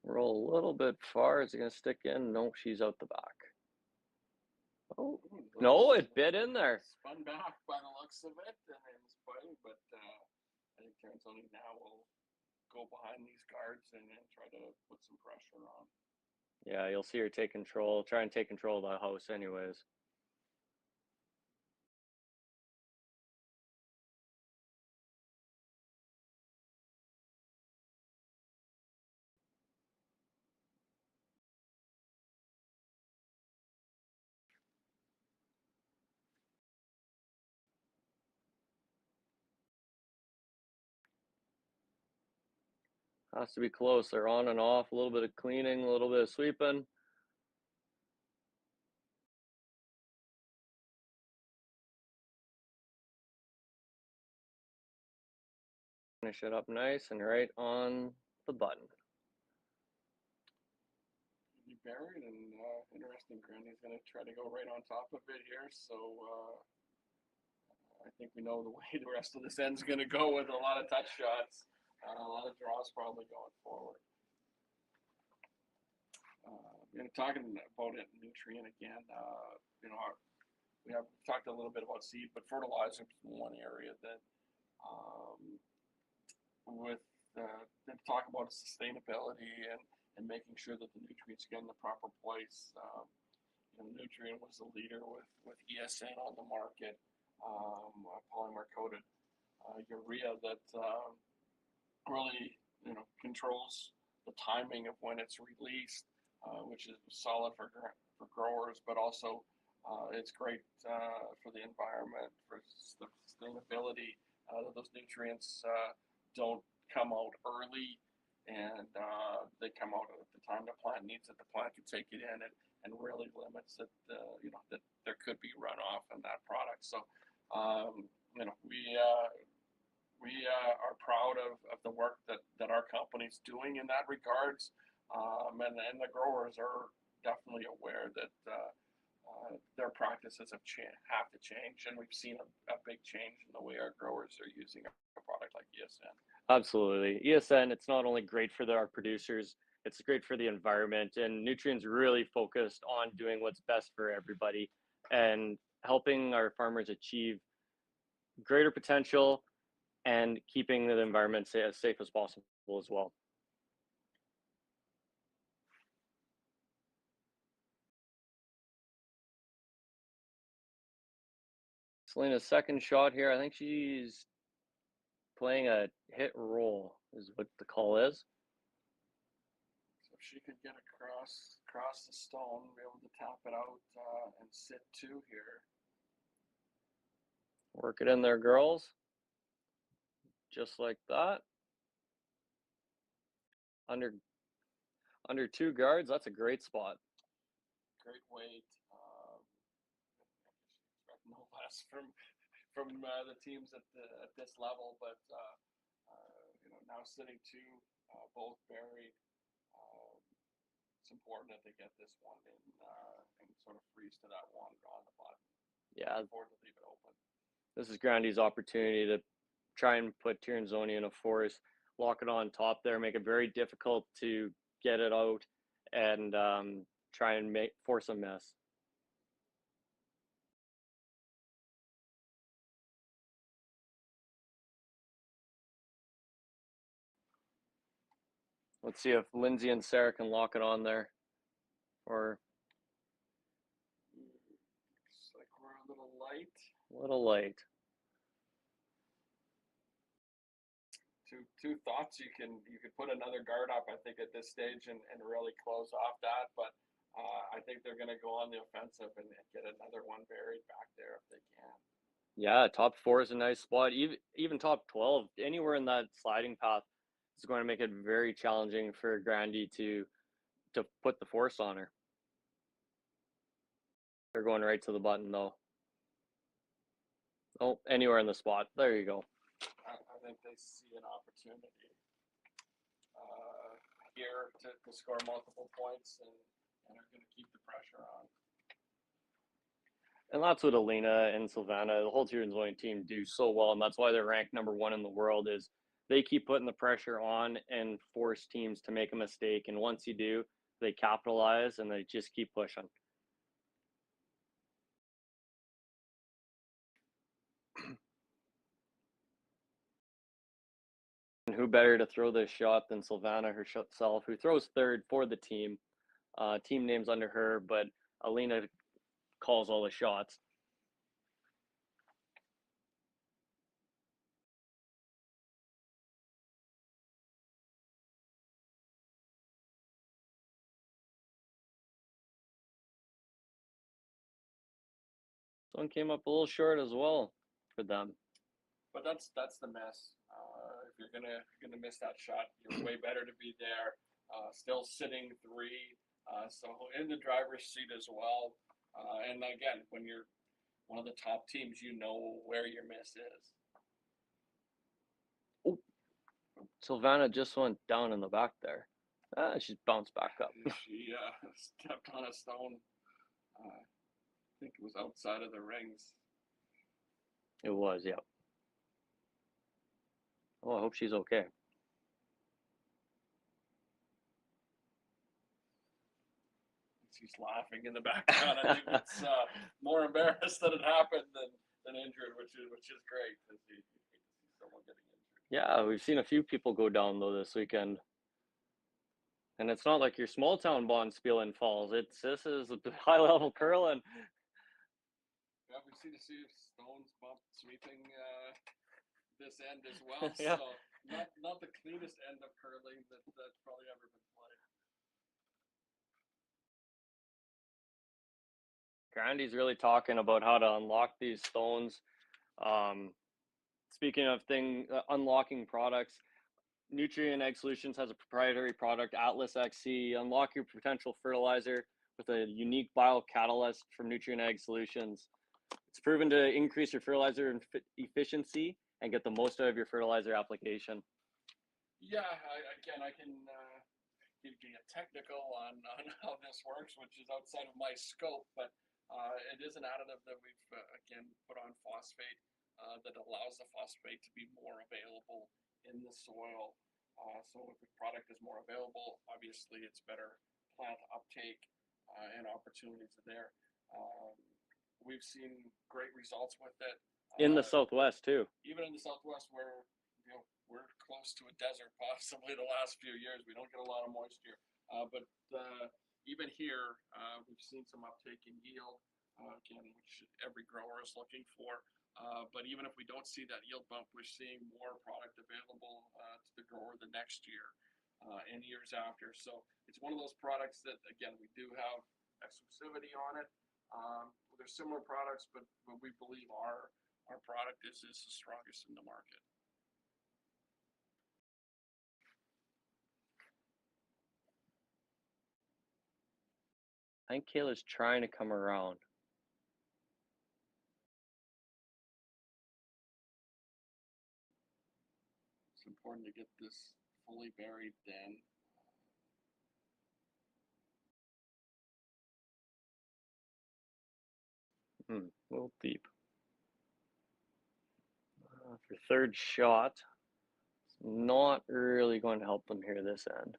Roll a little bit far. Is it going to stick in? No, she's out the back. Oh, no, it bit in there. Spun back by the looks of it, and it was funny, but I think Tirinzoni now will go behind these guards and try to put some pressure on. Yeah, you'll see her take control, try and take control of the house anyways. Has to be close. They're on and off, a little bit of cleaning, a little bit of sweeping. Finish it up nice and right on the button. Be buried, and interesting. Grandy's going to try to go right on top of it here. So I think we know the way the rest of this end's going to go with a lot of touch shots, a lot of draws probably going forward. Talking about it, Nutrien again. We have talked a little bit about seed, but fertilizer is one area that with them talk about sustainability and making sure that the nutrients get in the proper place. Nutrien was the leader with ESN on the market, polymer coated urea that really controls the timing of when it's released, which is solid for growers, but also it's great for the environment, for sustainability. Those nutrients don't come out early and they come out at the time the plant needs it. The plant can take it in and really limits it. That there could be runoff in that product. So, we are proud of the work that our company's doing in that regards, and the growers are definitely aware that their practices have to change, and we've seen a big change in the way our growers are using a product like ESN. Absolutely. ESN, it's not only great for our producers, it's great for the environment, and Nutrien's really focused on doing what's best for everybody and helping our farmers achieve greater potential and keeping the environment as safe as possible as well. Selena's second shot here, I think she's playing a hit roll is what the call is. So if she could get across the stone, be able to tap it out and sit two here. Work it in there, girls. Just like that. Under 2 guards, that's a great spot. Great weight. No less from the teams at this level, but now sitting two, both buried. It's important that they get this one in and sort of freeze to that one on the bottom. Yeah. Important to leave it open. This is Grandy's opportunity to try and put Tirinzoni in a force, lock it on top there, make it very difficult to get it out, and try and force a miss. Let's see if Lindsay and Sarah can lock it on there. Or looks like we're a little light. A little late. Two thoughts. You could put another guard up, I think, at this stage and really close off that. But I think they're going to go on the offensive and get another one buried back there if they can. Yeah, top 4 is a nice spot. Even top 12, anywhere in that sliding path is going to make it very challenging for Grandy to put the force on her. They're going right to the button though. Oh, anywhere in the spot. There you go. I think they see an opportunity here to score multiple points and are going to keep the pressure on. And that's what Alina and Silvana, the whole Tirinzoni team, do so well, and that's why they're ranked #1 in the world. Is they keep putting the pressure on and force teams to make a mistake, and once you do, they capitalize and they just keep pushing. And who better to throw this shot than Silvana herself, who throws third for the team. Team name's under her, but Alina calls all the shots. One came up a little short as well for them. But that's the mess. If you're gonna miss that shot, you're way better to be there. Still sitting 3, so in the driver's seat as well. And again, when you're one of the top teams, you know where your miss is. Oh, Silvana just went down in the back there. She's bounced back up. She stepped on a stone. I think it was outside of the rings. It was, yeah. Oh, I hope she's okay. She's laughing in the background. I think it's more embarrassed that it happened than injured, which is great to see someone getting injured. Yeah, we've seen a few people go down though this weekend. And it's not like your small town Bonspiel Falls. This is high level curling. Yeah, we see stones bump sweeping this end as well. Yeah. So not the cleanest end of curling that's probably ever been played. Grandy's really talking about how to unlock these stones. Speaking of unlocking products, Nutrien Egg Solutions has a proprietary product, Atlas XC. Unlock your potential fertilizer with a unique biocatalyst from Nutrien Egg Solutions. It's proven to increase your fertilizer efficiency and get the most out of your fertilizer application. Yeah, I can give you a technical on how this works, which is outside of my scope, but it is an additive that we've, again, put on phosphate that allows the phosphate to be more available in the soil. So if the product is more available, obviously it's better plant uptake and opportunities are there. We've seen great results with it. In the Southwest too. Even in the Southwest where, you know, we're close to a desert possibly the last few years. We don't get a lot of moisture. But even here, we've seen some uptake in yield, again, which every grower is looking for. But even if we don't see that yield bump, we're seeing more product available to the grower the next year and years after. So it's one of those products that, again, we do have exclusivity on it. There's similar products, but we believe our product is the strongest in the market. I think Kayla's trying to come around. It's important to get this fully buried then. A little deep. For third shot, it's not really going to help them here this end.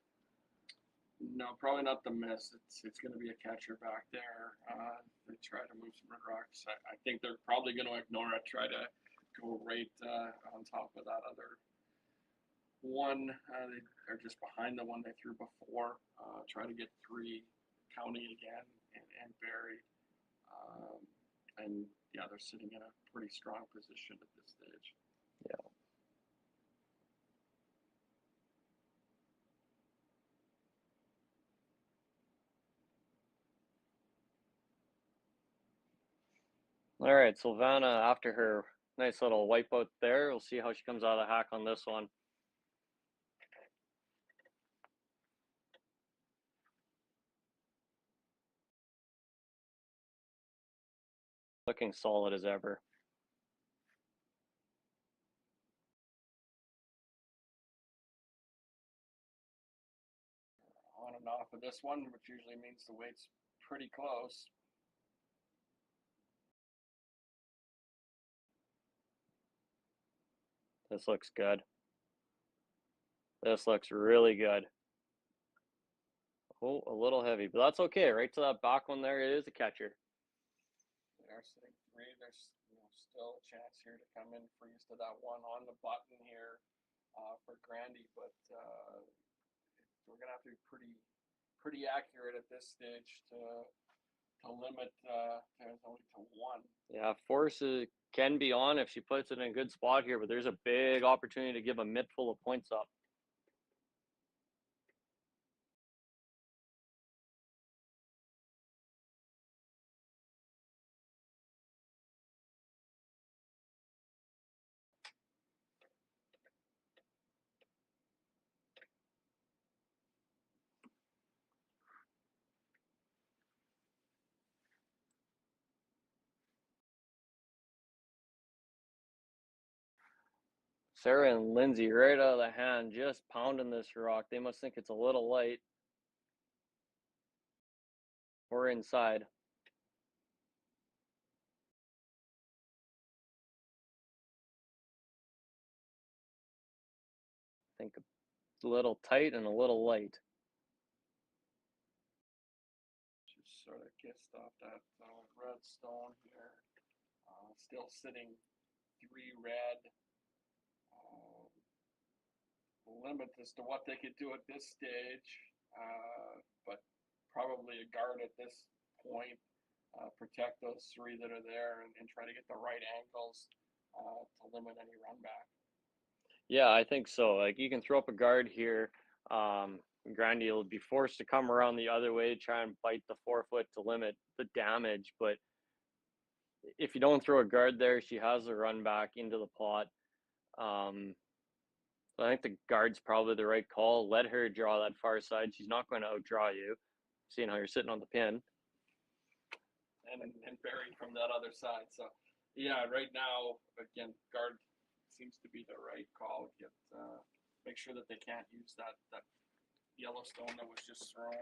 No, probably not the miss. It's going to be a catcher back there. They try to move some red rocks. I think they're probably going to ignore it, try to go right on top of that other one. They are just behind the one they threw before. Try to get 3 counting again and buried. And yeah, they're sitting in a pretty strong position at this stage. Yeah. All right, Silvana, after her nice little wipeout there, we'll see how she comes out of the hack on this one. Looking solid as ever. On and off of this one, which usually means the weight's pretty close. This looks good. This looks really good. Oh, a little heavy, but that's okay. Right to that back one there, it is a catcher. They are sitting 3. There's still a chance here to come in freeze to that one on the button here for Grandy, but we're gonna have to be pretty accurate at this stage to limit only to 1. Yeah, force can be on if she puts it in a good spot here, but there's a big opportunity to give a mitt full of points up. Sarah and Lindsay right out of the hand, just pounding this rock. They must think it's a little light. Or inside. I think a little tight and a little light. Just sort of kissed off that red stone here. Still sitting 3 red. Limit as to what they could do at this stage, but probably a guard at this point. Protect those 3 that are there and try to get the right angles to limit any run back. Yeah, I think so. Like, you can throw up a guard here. Grandy will be forced to come around the other way, try and bite the 4-foot to limit the damage. But if you don't throw a guard there, she has the run back into the pot. I think the guard's probably the right call. Let her draw that far side. She's not going to outdraw you, seeing how you're sitting on the pin. And bury from that other side. So, yeah, right now, again, guard seems to be the right call. Make sure that they can't use that yellow stone that was just thrown.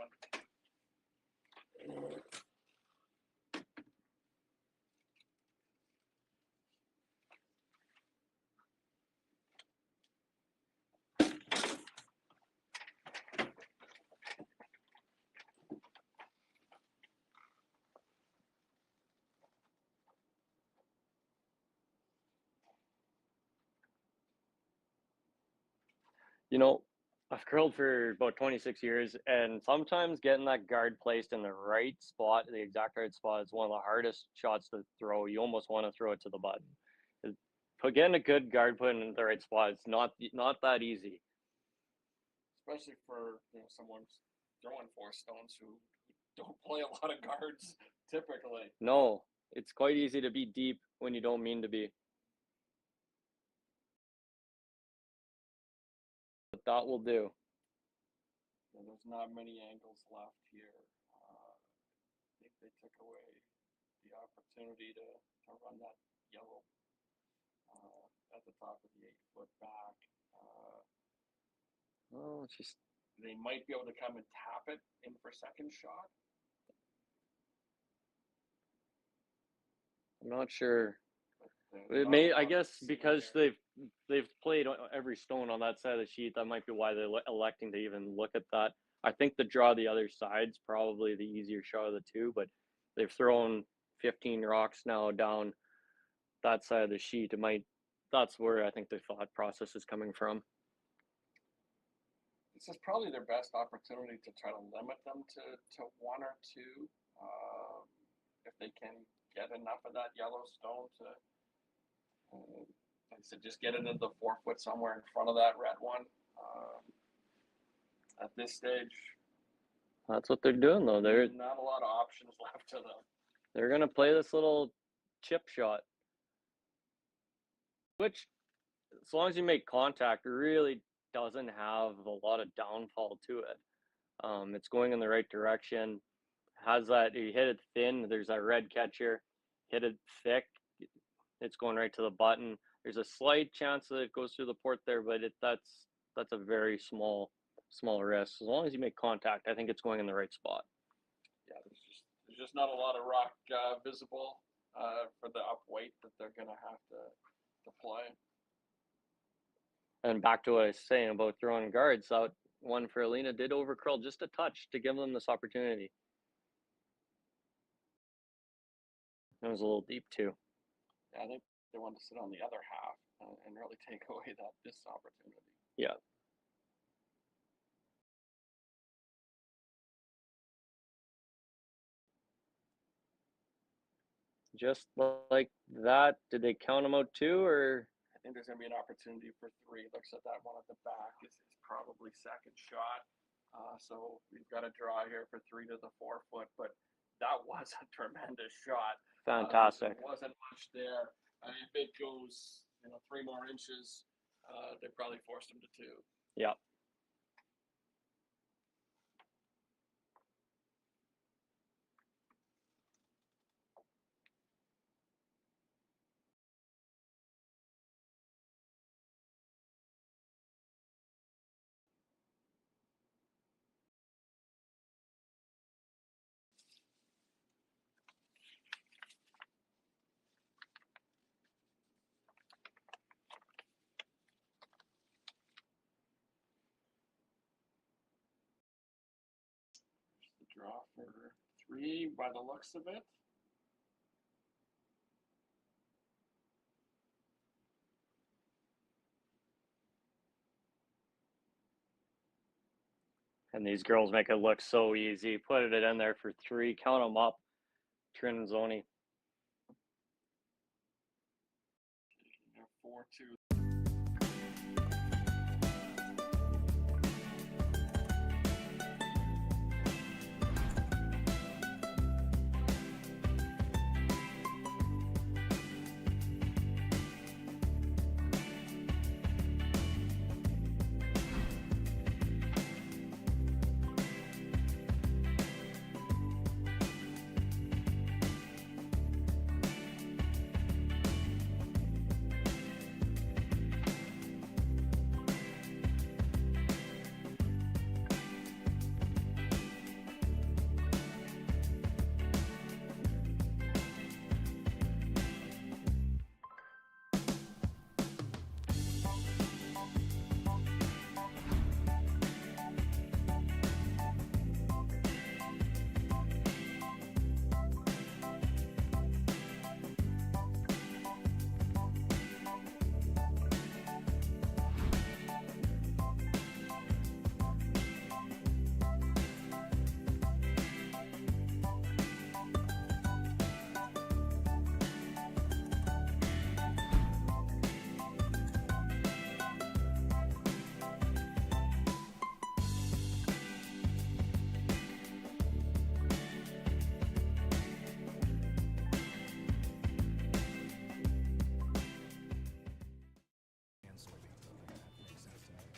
You know, I've curled for about 26 years, and sometimes getting that guard placed in the right spot, the exact right spot, is one of the hardest shots to throw. You almost want to throw it to the button. Getting a good guard put in the right spot is not that easy. Especially for someone throwing 4 stones who don't play a lot of guards typically. No, it's quite easy to be deep when you don't mean to be. But that will do. There's not many angles left here. I think they took away the opportunity to run that yellow at the top of the 8-foot back. Oh, it's just they might be able to come and tap it in for second shot. I'm not sure. It may, I guess, because they've played every stone on that side of the sheet. That might be why they're electing to even look at that. I think the draw the other side's probably the easier shot of the two, but they've thrown 15 rocks now down that side of the sheet. That's where I think the thought process is coming from. This is probably their best opportunity to try to limit them to 1 or 2. If they can get enough of that yellow stone to, like I said, just get it into the 4-foot somewhere in front of that red one. At this stage, That's what they're doing, though. there's not a lot of options left to them. They're going to play this little chip shot, which, as long as you make contact, really doesn't have a lot of downfall to it. It's going in the right direction. Has that, you hit it thin, there's that red catcher. Hit it thick, it's going right to the button. There's a slight chance that it goes through the port there, but that's a very small risk. As long as you make contact, I think it's going in the right spot. Yeah, there's just not a lot of rock visible for the up weight that they're going to have to play. And back to what I was saying about throwing guards, that one for Alina did overcurl just a touch to give them this opportunity. It was a little deep too. Yeah, I think they wanted to sit on the other half and really take away this opportunity. Yeah. Just like that, did they count them out too, or? I think there's going to be an opportunity for 3. Looks at that one at the back. It's probably second shot. So we've got a draw here for 3 to the 4-foot, but that was a tremendous shot. Fantastic. There wasn't much there. If it goes, 3 more inches, they probably forced him to 2. Yeah. Draw for 3 by the looks of it. And these girls make it look so easy. Put it in there for 3. Count them up. Tirinzoni. 4-2.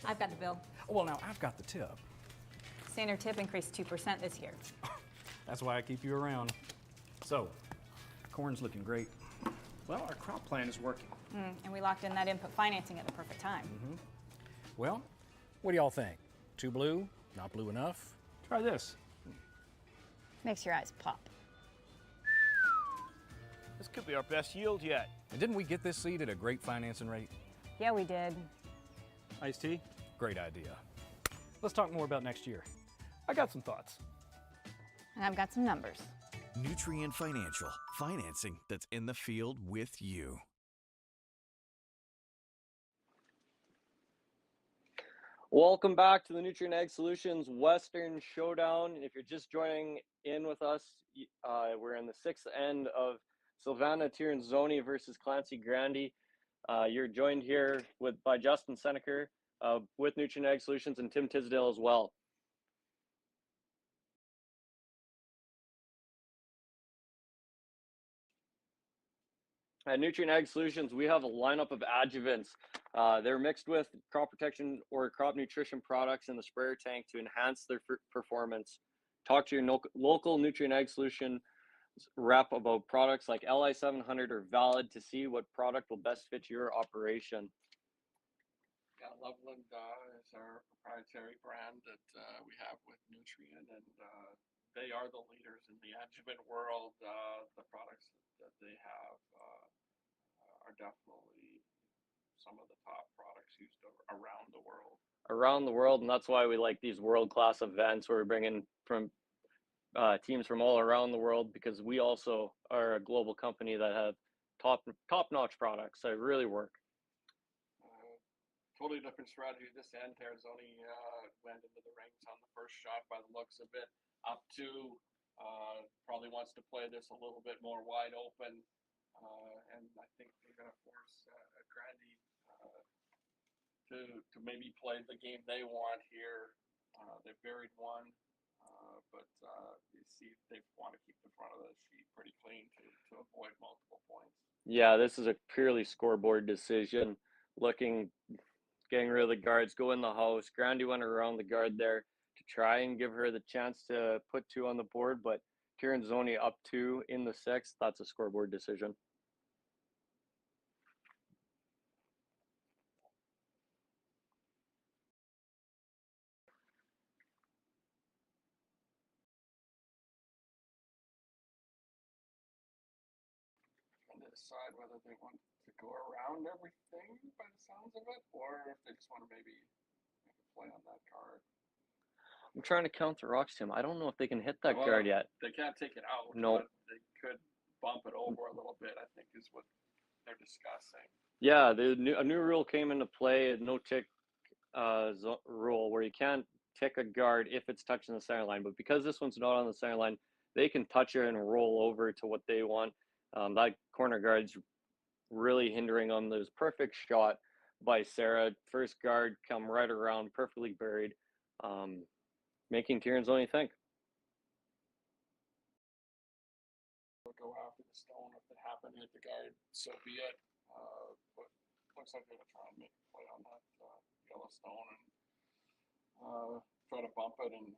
I've got the bill. Well, now I've got the tip. Standard tip increased 2% this year. That's why I keep you around. So, corn's looking great. Well, our crop plan is working. And we locked in that input financing at the perfect time. Well, what do y'all think? Too blue? Not blue enough? Try this. Makes your eyes pop. This could be our best yield yet. And didn't we get this seed at a great financing rate? Yeah, we did. Iced tea? Great idea. Let's talk more about next year. I got some thoughts. And I've got some numbers. Nutrien Financial, financing that's in the field with you. Welcome back to the Nutrien Ag Solutions Western Showdown. If you're just joining in with us, we're in the sixth end of Silvana Tirinzoni versus Clancy Grandy. You're joined here by Justin Seneker with Nutrien Ag Solutions and Tim Tisdale as well. At Nutrien Ag Solutions, we have a lineup of adjuvants. They're mixed with crop protection or crop nutrition products in the sprayer tank to enhance their performance. Talk to your local Nutrien Ag Solution rep about products like LI 700 or Valid to see what product will best fit your operation. Yeah, Loveland is our proprietary brand that we have with Nutrien, and they are the leaders in the adjuvant world. The products that they have are definitely some of the top products used around the world. Around the world, and that's why we like these world-class events where we bring in from teams from all around the world, because we also are a global company that have top-notch products that really work. Totally different strategy this end. Tirinzoni went into the rings on the first shot by the looks of it. Up to probably wants to play this a little bit more wide open, and I think they're going to force Grandy to maybe play the game they want here. They buried one, but you see they want to keep the front of the sheet pretty clean to avoid multiple points. Yeah, this is a purely scoreboard decision. Getting rid of the guards, go in the house. Grandy went around the guard there to try and give her the chance to put two on the board, but Tirinzoni up two in the sixth. That's a scoreboard decision. Trying to decide whether they want to go around everything by the sounds of it, or if they just want to maybe make a play on that card. I'm trying to count the rocks, Tim. I don't know if they can hit that guard yet. They can't take it out. No. But they could bump it over a little bit, I think, is what they're discussing. Yeah, a new rule came into play, a no-tick rule, where you can't tick a guard if it's touching the center line. But because this one's not on the center line, they can touch it and roll over to what they want. That corner guard's really hindering them. There's perfect shot by Sarah. First guard come right around, perfectly buried, making Tirinzoni think. Go after the stone. If it happened to hit the guard, so be it. But looks like they're going to try and make a play on that yellow stone and try to bump it and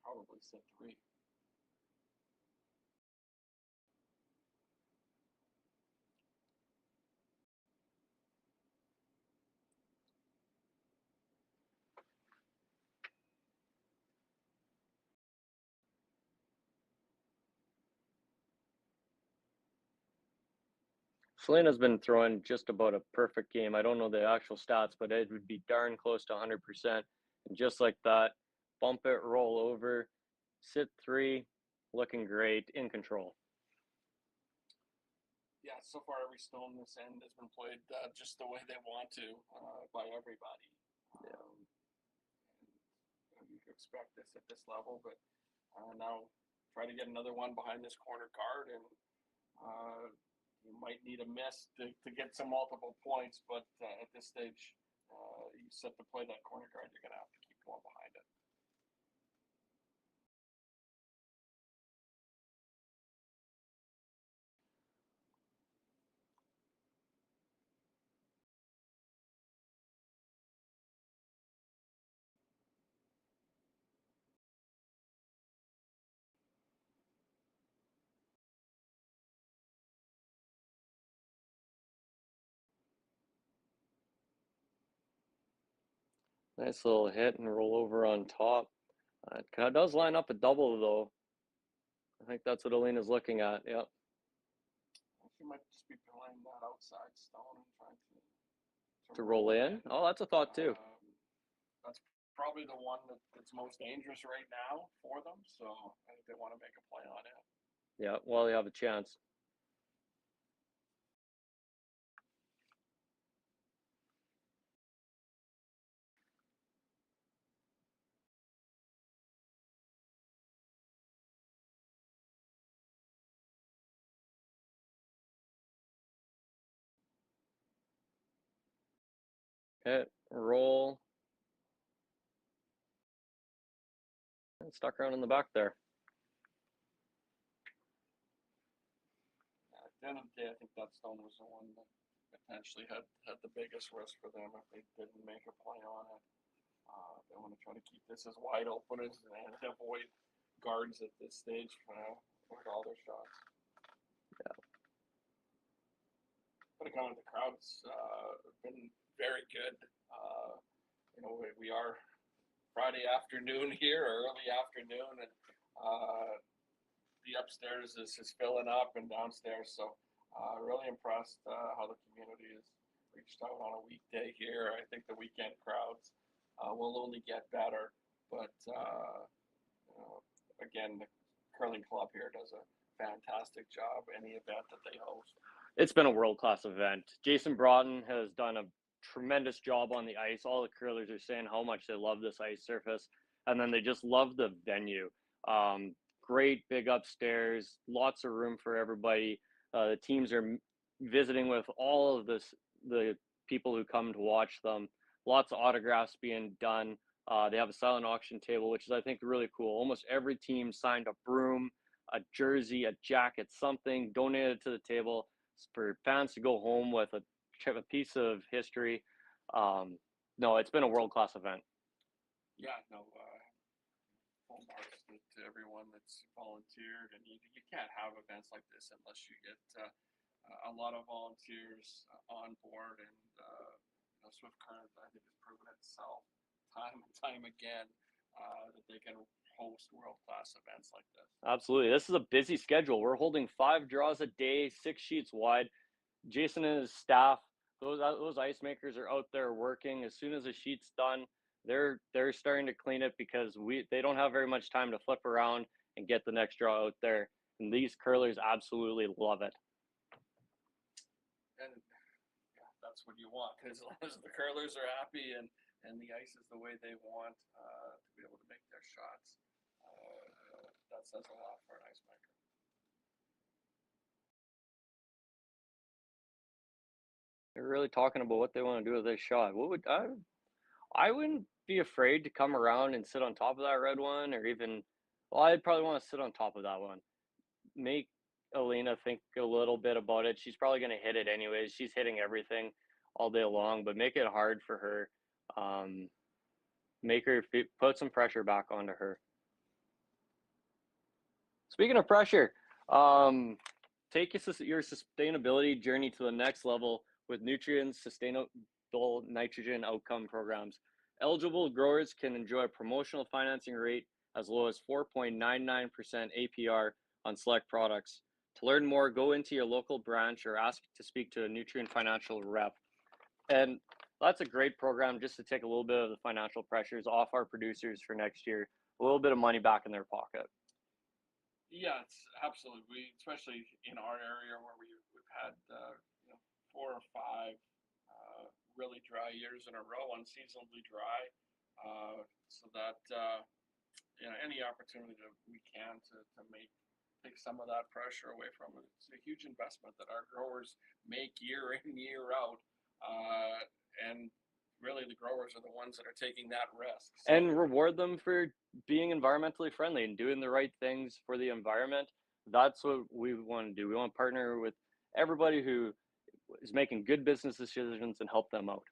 probably sit three. Selena's been throwing just about a perfect game. I don't know the actual stats, but it would be darn close to 100%. And just like that, bump it, roll over, sit three, looking great, in control. Yeah, so far every stone this end has been played just the way they want to by everybody. And you could expect this at this level, but now try to get another one behind this corner guard, and you might need a miss to get some multiple points, but at this stage, you set to play that corner guard, you're going to have to keep going behind it. Nice little hit and roll over on top. It kind of does line up a double though. I think that's what Alina's looking at. Yep. She might just be playing that outside stone and trying To roll in. Oh, that's a thought too. That's probably the one that's most dangerous right now for them. So I think they want to make a play on it. Yeah. Well, they have a chance. Hit, roll. And stuck around in the back there. At the end of the day, I think that stone was the one that potentially had the biggest risk for them if they didn't make a play on it. They want to try to keep this as wide open as and avoid guards at this stage with all their shots. Yeah. But again, the crowd's been very good. We are Friday afternoon here, or early afternoon, and the upstairs is filling up and downstairs. So really impressed how the community has reached out on a weekday here. I think the weekend crowds will only get better. But again, the curling club here does a fantastic job any event that they host. It's been a world-class event. Jason Broughton has done a tremendous job on the ice. All the curlers are saying how much they love this ice surface, and then they just love the venue. Great big upstairs, lots of room for everybody. The teams are visiting with all of the people who come to watch them. Lots of autographs being done. They have a silent auction table, which is, I think, really cool. Almost every team signed a broom, a jersey, a jacket, something, donated to the table for fans to go home with a piece of history. No, it's been a world-class event. Yeah, no, full marks to everyone that's volunteered, and you can't have events like this unless you get a lot of volunteers on board, and Swift Current, I think, has proven itself time and time again that they can host world-class events like this. Absolutely. This is a busy schedule. We're holding 5 draws a day, 6 sheets wide. Jason and his staff, those ice makers are out there working. As soon as a sheet's done, they're starting to clean it because they don't have very much time to flip around and get the next draw out there. And these curlers absolutely love it. And yeah, that's what you want, because as long as the curlers are happy and the ice is the way they want to be able to make their shots, that says a lot for an ice maker. They're really talking about what they want to do with this shot. I wouldn't be afraid to come around and sit on top of that red one, or even, well, I'd probably want to sit on top of that one. Make Alina think a little bit about it. She's probably going to hit it anyways. She's hitting everything all day long, but make it hard for her. Make her put some pressure back onto her. Speaking of pressure, take your sustainability journey to the next level with Nutrien's Sustainable Nitrogen Outcome programs. Eligible growers can enjoy a promotional financing rate as low as 4.99% APR on select products. To learn more, go into your local branch or ask to speak to a Nutrien financial rep. And that's a great program just to take a little bit of the financial pressures off our producers for next year, a little bit of money back in their pocket. Yeah, it's absolutely. Especially in our area where we've had 4 or 5 really dry years in a row, unseasonably dry, so that any opportunity that we can to take some of that pressure away from it. It's a huge investment that our growers make year in, year out, and really the growers are the ones that are taking that risk. So, and reward them for being environmentally friendly and doing the right things for the environment. That's what we want to do. We want to partner with everybody who is making good business decisions and help them out.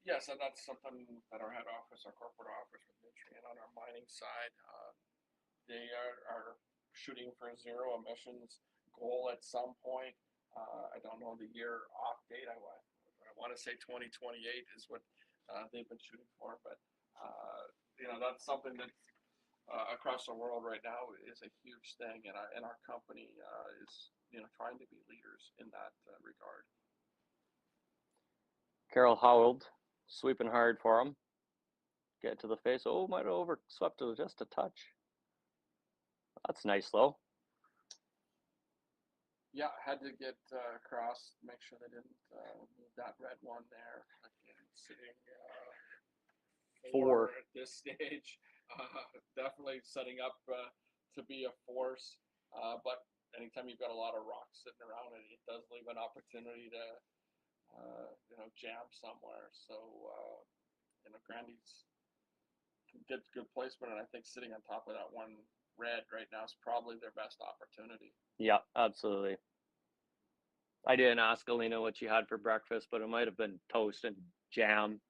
Yes, and that's something that our head office, our corporate office with Nutrien on our mining side, they are shooting for a 0 emissions goal at some point. I don't know the year off date. I want to say 2028 is what they've been shooting for. But that's something that across the world right now is a huge thing, and our company is trying to be leaders in that regard. Carol Howald sweeping hard for him. Get to the face. Oh, might have overswept it just a touch. That's nice though. Yeah, had to get across, make sure they didn't move that red one there. Again, sitting four at this stage. Definitely setting up to be a force. But anytime you've got a lot of rocks sitting around, it does leave an opportunity to jam somewhere. So Grandy's good placement, and I think sitting on top of that one red right now is probably their best opportunity. Yeah, absolutely. I didn't ask Alina what she had for breakfast, but it might have been toast and jam.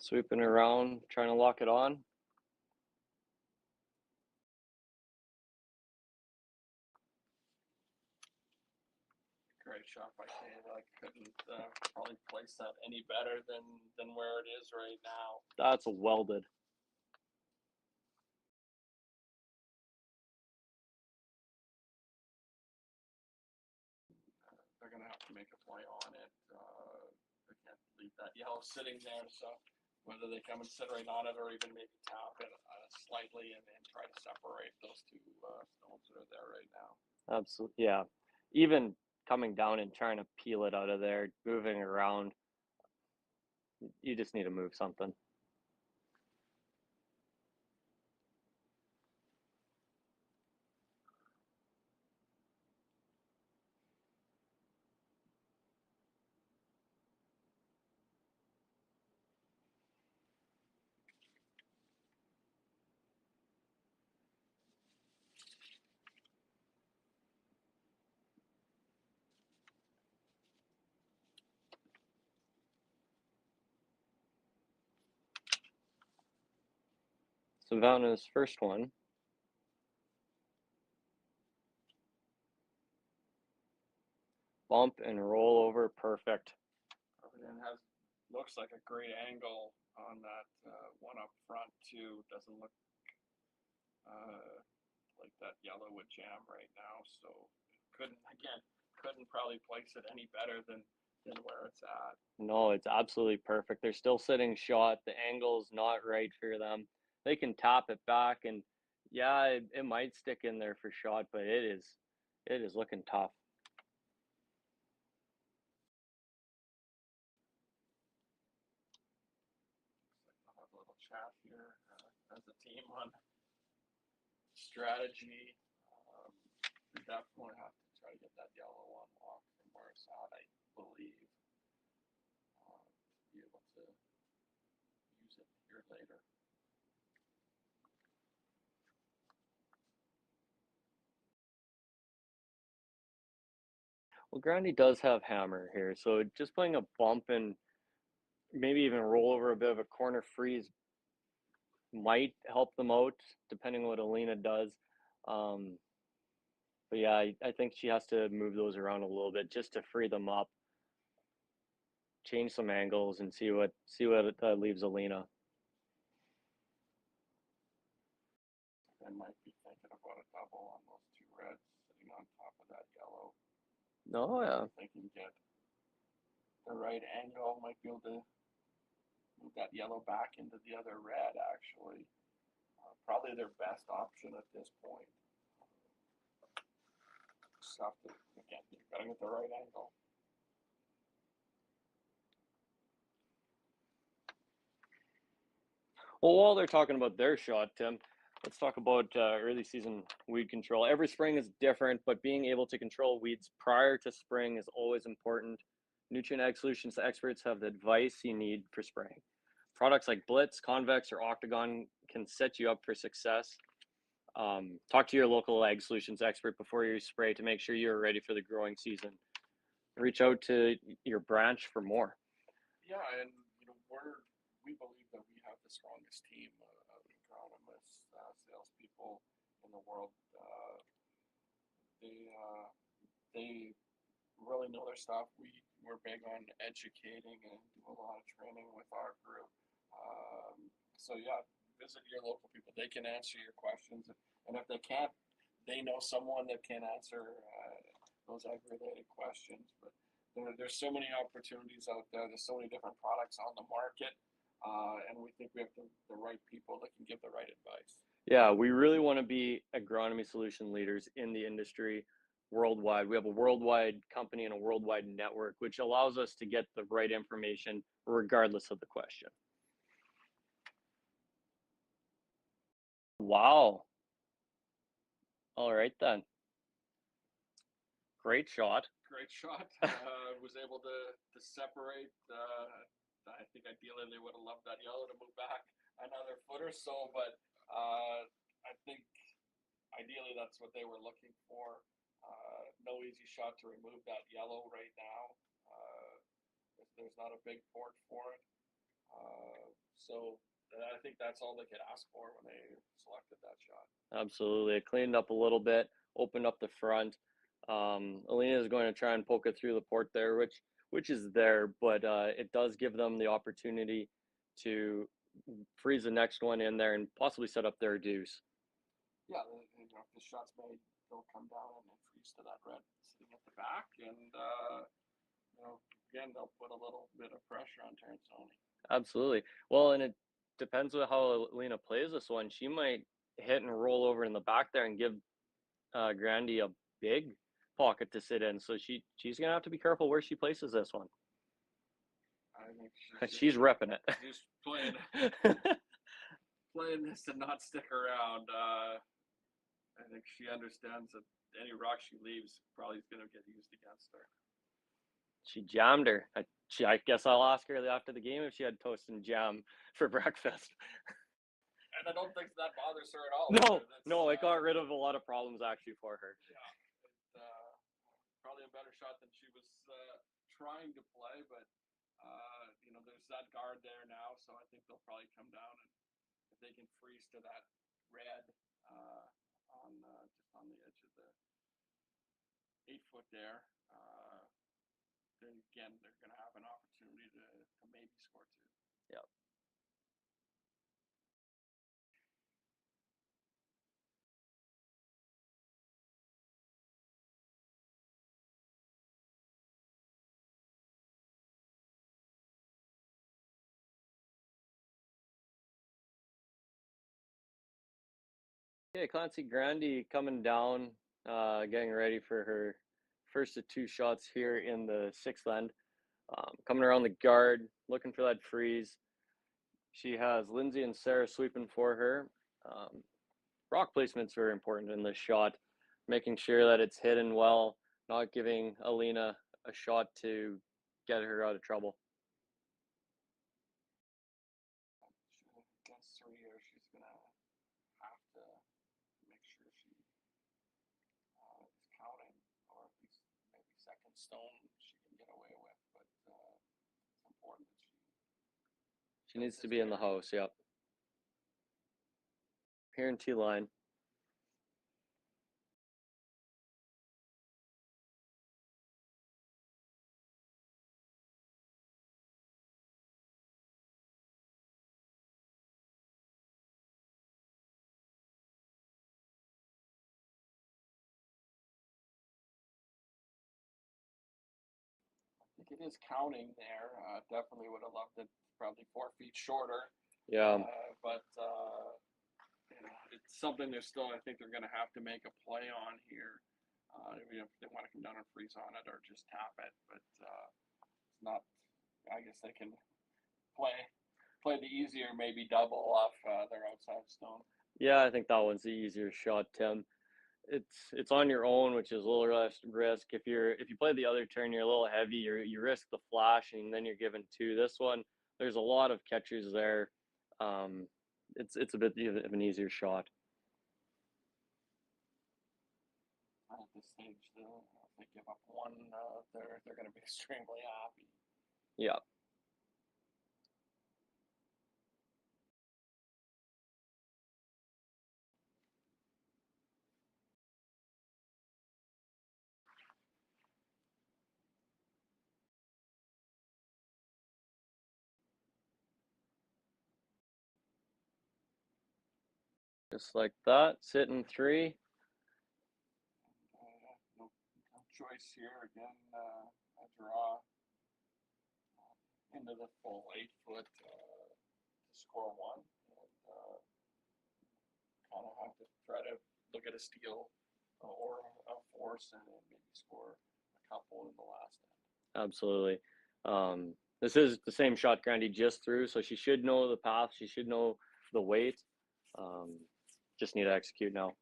Sweeping around, trying to lock it on. Great shot by Kate. I couldn't probably place that any better than where it is right now. That's welded. They're going to have to make a play on it. They can't leave that yellow sitting there. So whether they come and sit right on it or even maybe tap it slightly and try to separate those two stones that are there right now. Absolutely, yeah. Even coming down and trying to peel it out of there, moving around, you just need to move something. Silvana's first one. Bump and roll over, perfect. And looks like a great angle on that one up front too. Doesn't look like that yellow would jam right now. So couldn't probably place it any better than where it's at. No, it's absolutely perfect. They're still sitting shot. The angle's not right for them. They can tap it back, and yeah, it might stick in there for shot, but it is looking tough. I'll have a little chat here as a team on strategy. We definitely have to try to get that yellow one locked from where it's at, I believe. Be able to use it here later. Well, Grandy does have hammer here, so just playing a bump and maybe even roll over a bit of a corner freeze might help them out, depending on what Alina does. But yeah, I think she has to move those around a little bit just to free them up, change some angles, and see what leaves Alina. I might be thinking about a double on those two reds sitting on top of that yellow. Oh yeah. If they can get the right angle, might be able to move that yellow back into the other red, actually. Probably their best option at this point. Just have to, again, you've got to get the right angle. Well, while they're talking about their shot, Tim, Let's talk about early season weed control. Every spring is different, but being able to control weeds prior to spring is always important. Nutrien Ag Solutions experts have the advice you need for spraying. Products like Blitz, Convex, or Octagon can set you up for success. Talk to your local Ag Solutions expert before you spray to make sure you're ready for the growing season. Reach out to your branch for more. Yeah, and we believe that we have the strongest team of agronomists, salespeople in the world. They really know their stuff. We're big on educating and do a lot of training with our group. So yeah, visit your local people. They can answer your questions, and if they can't, they know someone that can answer those ag-related questions. But there's so many opportunities out there. There's so many different products on the market, and we think we have the right people that can give the right advice. Yeah, we really want to be agronomy solution leaders in the industry worldwide. We have a worldwide company and a worldwide network, which allows us to get the right information regardless of the question. Wow. All right then. Great shot. Great shot. Was able to separate. I think ideally they would have loved that yellow to move back another foot or so, but I think ideally that's what they were looking for. No easy shot to remove that yellow right now. There's not a big port for it. So I think that's all they could ask for when they selected that shot. Absolutely. It cleaned up a little bit, opened up the front. Alina is going to try and poke it through the port there, which is there, but it does give them the opportunity to freeze the next one in there and possibly set up their deuce. Yeah, if the shot's made, they'll come down and then freeze to that red sitting at the back, and again, they'll put a little bit of pressure on Tirinzoni. Absolutely. Well, and it depends on how Alina plays this one. She might hit and roll over in the back there and give Grandy a big pocket to sit in. So she's gonna have to be careful where she places this one. I think she's repping it. She's playing this to not stick around. I think she understands that any rock she leaves probably is gonna get used against her. She jammed her. I guess I'll ask her after the game if she had toast and jam for breakfast. And I don't think that bothers her at all. No, it got rid of a lot of problems actually for her. Yeah, probably a better shot than she was trying to play, but there's that guard there now, so I think they'll probably come down, and if they can freeze to that red just on the edge of the 8-foot there, then again they're going to have an opportunity to maybe score two. Yep. Okay, Clancy Grandy coming down, getting ready for her first of two shots here in the sixth end. Coming around the guard, looking for that freeze. She has Lindsay and Sarah sweeping for her. Rock placement's very important in this shot, making sure that it's hidden well, not giving Alina a shot to get her out of trouble. Against 3 years, she's going to have to make sure she is counting, or at least maybe second stone she can get away with, but it's important that she needs to be in the house. Yep. Here in T-line. I think it is counting there. Definitely would have loved it probably 4 feet shorter. Yeah. But it's something they're still, I think they're going to have to make a play on here. If they want to come down and freeze on it or just tap it. But it's not, I guess they can play the easier, maybe double off their outside stone. Yeah, I think that one's the easier shot, Tim. It's on your own, which is a little less risk. If you play the other turn, you're a little heavy. You risk the flash, and then you're given two. This one, there's a lot of catchers there. It's a bit of an easier shot. At this stage, though, if they give up one, they're going to be extremely happy. Yeah. Just like that, sitting three. No choice here. Again, a draw into the full 8-foot to score one. And kind of have to try to look at a steal or a force and maybe score a couple in the last end. Absolutely. This is the same shot Grandy just threw, so she should know the path. She should know the weight. Just need to execute now.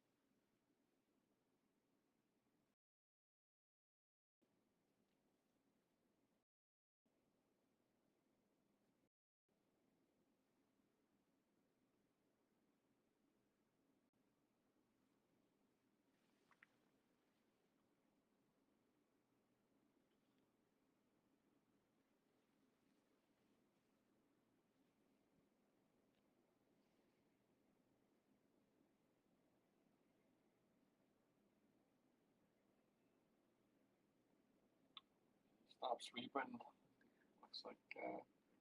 Stop sweeping. Looks like,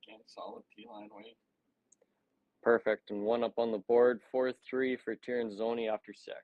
again, solid T-line weight. Perfect, and one up on the board. 4-3 for Tirinzoni after 6.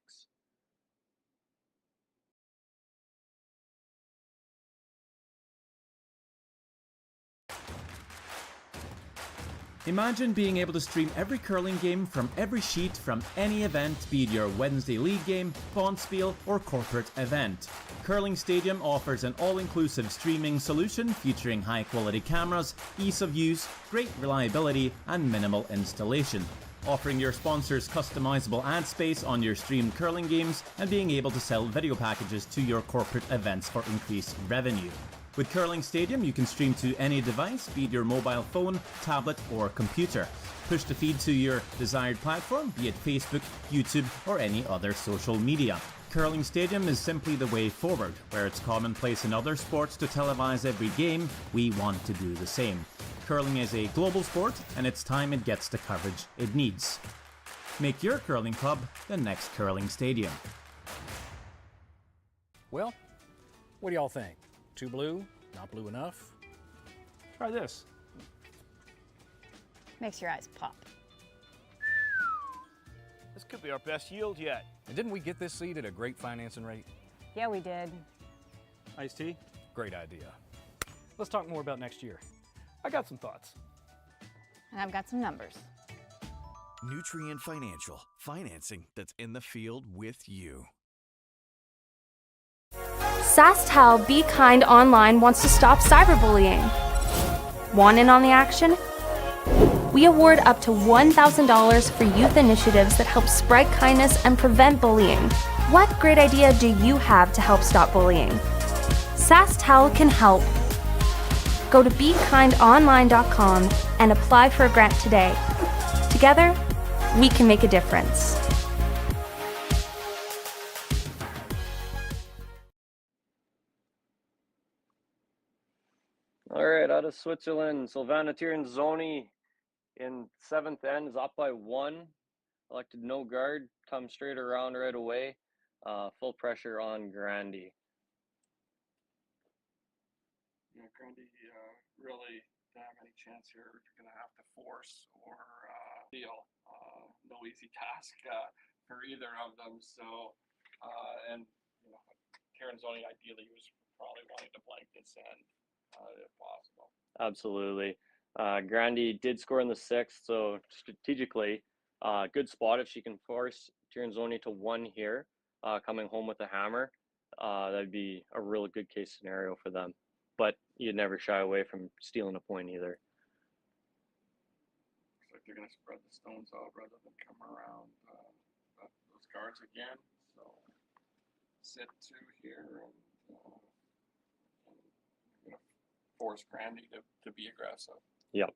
Imagine being able to stream every curling game from every sheet from any event, be it your Wednesday league game, bonspiel, or corporate event. Curling Stadium offers an all-inclusive streaming solution featuring high-quality cameras, ease of use, great reliability, and minimal installation. Offering your sponsors customizable ad space on your streamed curling games and being able to sell video packages to your corporate events for increased revenue. With Curling Stadium, you can stream to any device, be it your mobile phone, tablet, or computer. Push the feed to your desired platform, be it Facebook, YouTube, or any other social media. Curling Stadium is simply the way forward. Where it's commonplace in other sports to televise every game, we want to do the same. Curling is a global sport, and it's time it gets the coverage it needs. Make your curling club the next Curling Stadium. Well, what do y'all think? Too blue? Not blue enough? Try this. Makes your eyes pop. This could be our best yield yet. And didn't we get this seed at a great financing rate? Yeah, we did. Iced tea? Great idea. Let's talk more about next year. I got some thoughts. And I've got some numbers. Nutrien Financial, financing that's in the field with you. SaskTel Be Kind Online wants to stop cyberbullying. Want in on the action? We award up to $1,000 for youth initiatives that help spread kindness and prevent bullying. What great idea do you have to help stop bullying? SaskTel can help. Go to BeKindOnline.com and apply for a grant today. Together, we can make a difference. All right, out of Switzerland, Silvana Tirinzoni in 7th end is up by 1. Elected no guard, comes straight around right away. Full pressure on Grandy. Yeah, Grandy really don't have any chance here. You're going to have to force or deal. No easy task for either of them. So, and you know, Tirinzoni ideally was probably wanting to blank this end. If possible. Absolutely. Grandy did score in the 6th, so strategically, good spot if she can force Tirinzoni to 1 here, coming home with a hammer. That'd be a real good case scenario for them. But you'd never shy away from stealing a point either. Looks like they're going to spread the stones out rather than come around. these guards again. So sit 2 here, and you're going to force Grandy to be aggressive. Yep.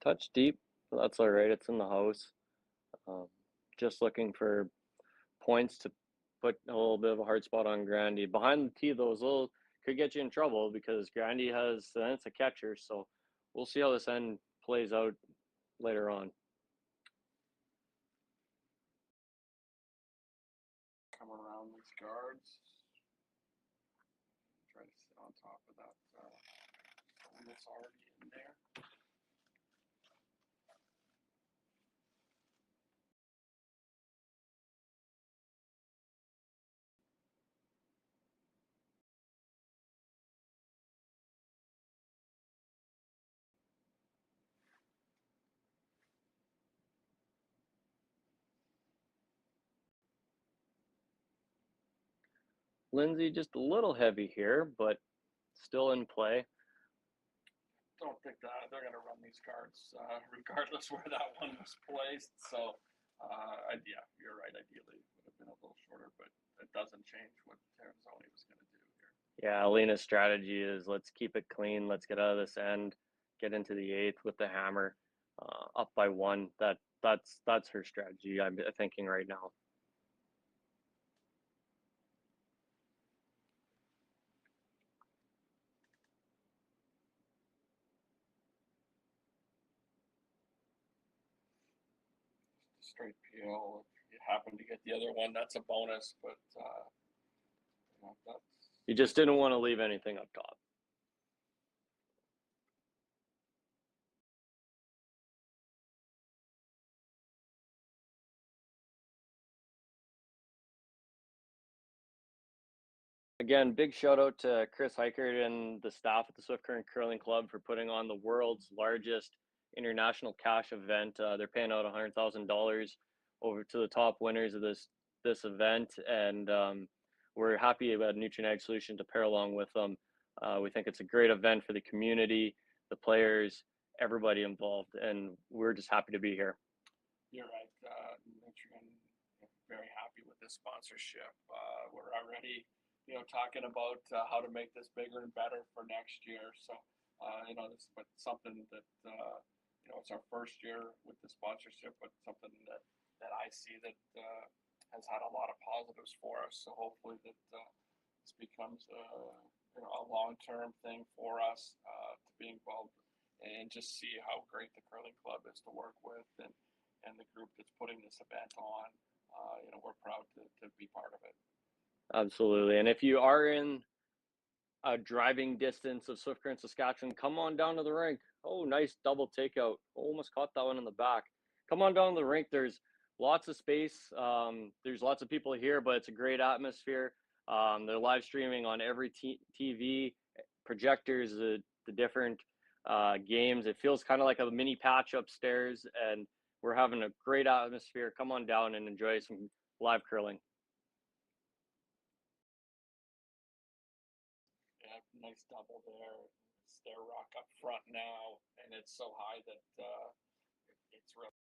Touch deep, but that's all right. It's in the house. Just looking for points to put a little bit of a hard spot on Grandy. Behind the tee, those little could get you in trouble because Grandy has, and it's a catcher. So we'll see how this end plays out later on. Come around these guards. Try to sit on top of that one that's already in there. Lindsay just a little heavy here, but still in play. Don't think that they're going to run these cards regardless where that one was placed. So, yeah, you're right. Ideally, it would have been a little shorter, but it doesn't change what Tirinzoni was going to do here. Yeah, Alina's strategy is let's keep it clean. Let's get out of this end, get into the 8th with the hammer, up by 1. That's her strategy. I'm thinking right now. Straight peel. If you happen to get the other one, that's a bonus. But that's... You just didn't want to leave anything up top. Again, big shout out to Chris Heichert and the staff at the Swift Current Curling Club for putting on the world's largest international cash event. They're paying out $100,000 over to the top winners of this event, and we're happy about Nutrien Ag Solution to pair along with them. We think it's a great event for the community, the players, everybody involved, and we're just happy to be here. You're right. Nutrien, very happy with this sponsorship. We're already talking about how to make this bigger and better for next year. So, this is something that, it's our first year with the sponsorship, but something that I see that has had a lot of positives for us. So hopefully that this becomes a long-term thing for us to be involved and just see how great the curling club is to work with and the group that's putting this event on. We're proud to be part of it. Absolutely. And if you are in a driving distance of Swift Current, Saskatchewan, come on down to the rink. Oh, nice double takeout. Almost caught that one in the back. Come on down to the rink. There's lots of space. There's lots of people here, but it's a great atmosphere. They're live streaming on every TV, projectors, the different games. It feels kind of like a mini patch upstairs, and we're having a great atmosphere. Come on down and enjoy some live curling. Nice double there. Stair rock up front now, and it's so high that it's really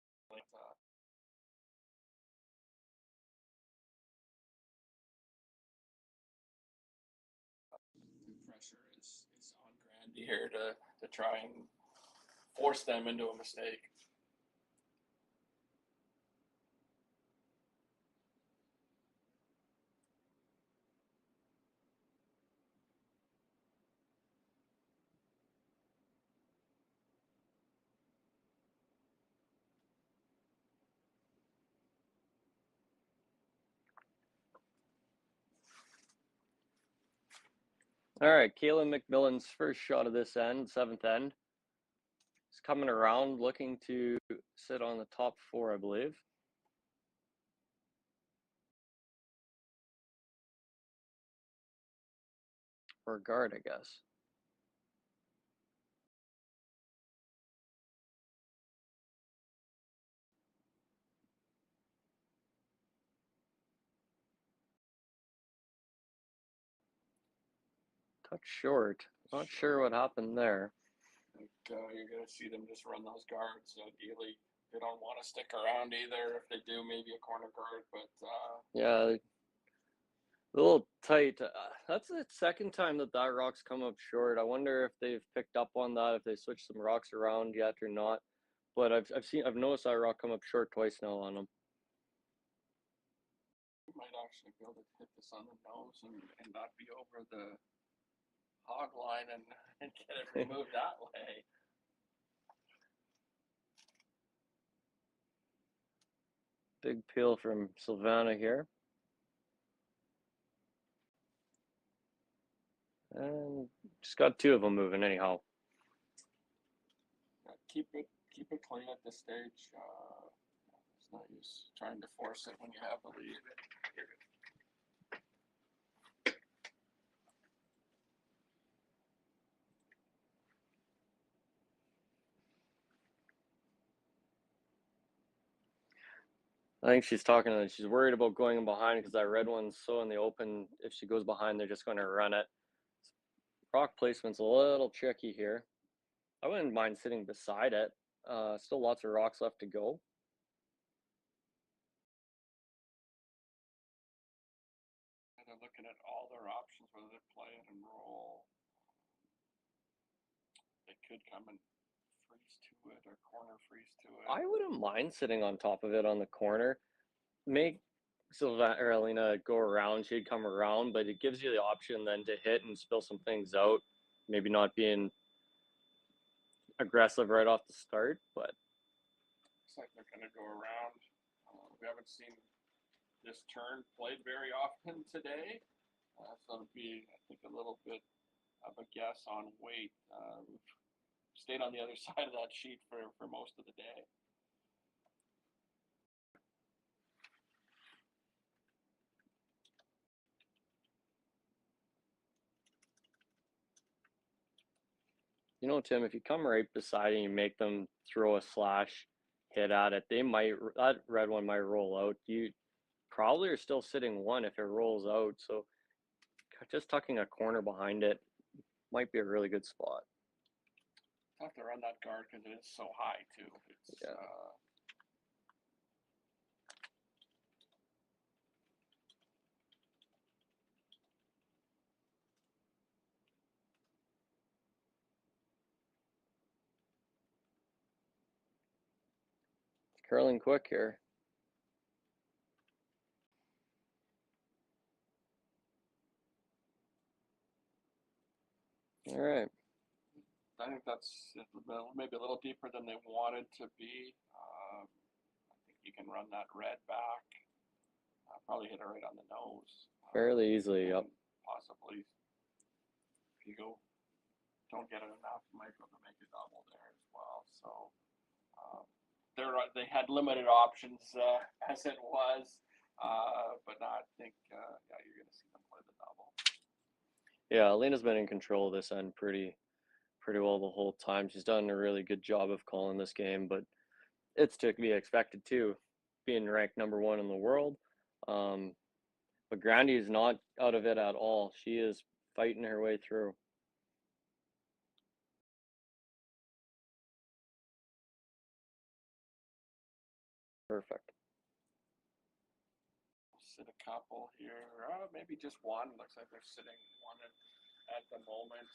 pressure is on Grandy here to try and force them into a mistake. All right, Kayla McMillan's first shot of this end, 7th end. He's coming around looking to sit on the top 4, I believe. Or guard, I guess. Touch short. Not sure what happened there. You're going to see them just run those guards. Ideally, they don't want to stick around either. If they do, maybe a corner guard. But yeah, a little tight. That's the second time that rock's come up short. I wonder if they've picked up on that, if they switched some rocks around yet or not. But I've noticed that rock come up short twice now on them. you might actually be able to hit this on the nose and not be over the hog line and get it removed that way. Big peel from Silvana here. And just got two of them moving anyhow. Keep it clean at this stage. It's no use trying to force it when you have the lead. I think she's talking. She's worried about going behind because that red one's so in the open. If she goes behind, they're just going to run it. Rock placement's a little tricky here. I wouldn't mind sitting beside it. Still lots of rocks left to go. They're looking at all their options, whether they play it and roll. They could come and freeze to it or corner freeze to it. I wouldn't mind sitting on top of it on the corner. Make Silvana or Alina go around. She'd come around, but it gives you the option then to hit and spill some things out. Maybe not being aggressive right off the start, but looks like they're going to go around. We haven't seen this turn played very often today, so it'll be, I think, a little bit of a guess on weight. We've stayed on the other side of that sheet for most of the day. you know, Tim, if you come right beside and you make them throw a slash hit at it, that red one might roll out. You probably are still sitting one if it rolls out. So just tucking a corner behind it might be a really good spot. Have to run that guard because it is so high too. It's, yeah. Curling quick here. All right. I think that's maybe a little deeper than they wanted to be. I think you can run that red back. Probably hit it right on the nose. Fairly easily, yep. Possibly, if you don't get it enough, you might be able to make a double there as well. So they had limited options as it was, but now I think you're going to see them play the double. Yeah, Alina's been in control of this end pretty well the whole time. She's done a really good job of calling this game, but it's to be expected too, being ranked #1 in the world. But Grandy is not out of it at all. She is fighting her way through. Perfect. Sit a couple here, maybe just one. Looks like they're sitting one at the moment.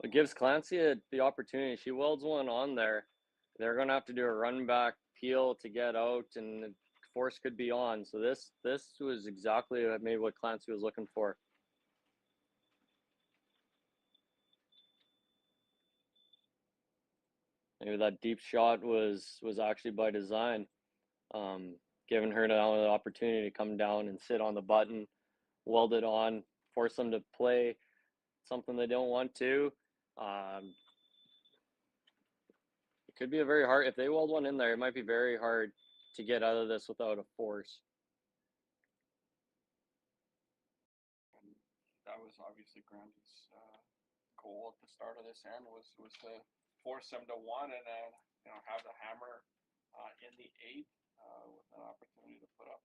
It gives Clancy the opportunity. She welds one on there. They're going to have to do a run back peel to get out, and the force could be on. So this was exactly maybe what Clancy was looking for. Maybe that deep shot was actually by design, giving her the opportunity to come down and sit on the button, weld it on, force them to play something they don't want to. It could be a very hard, if they weld one in there, it might be very hard to get out of this without a force. And that was obviously Grandy's goal at the start of this end was to force them to one and then have the hammer in the 8th with an opportunity to put up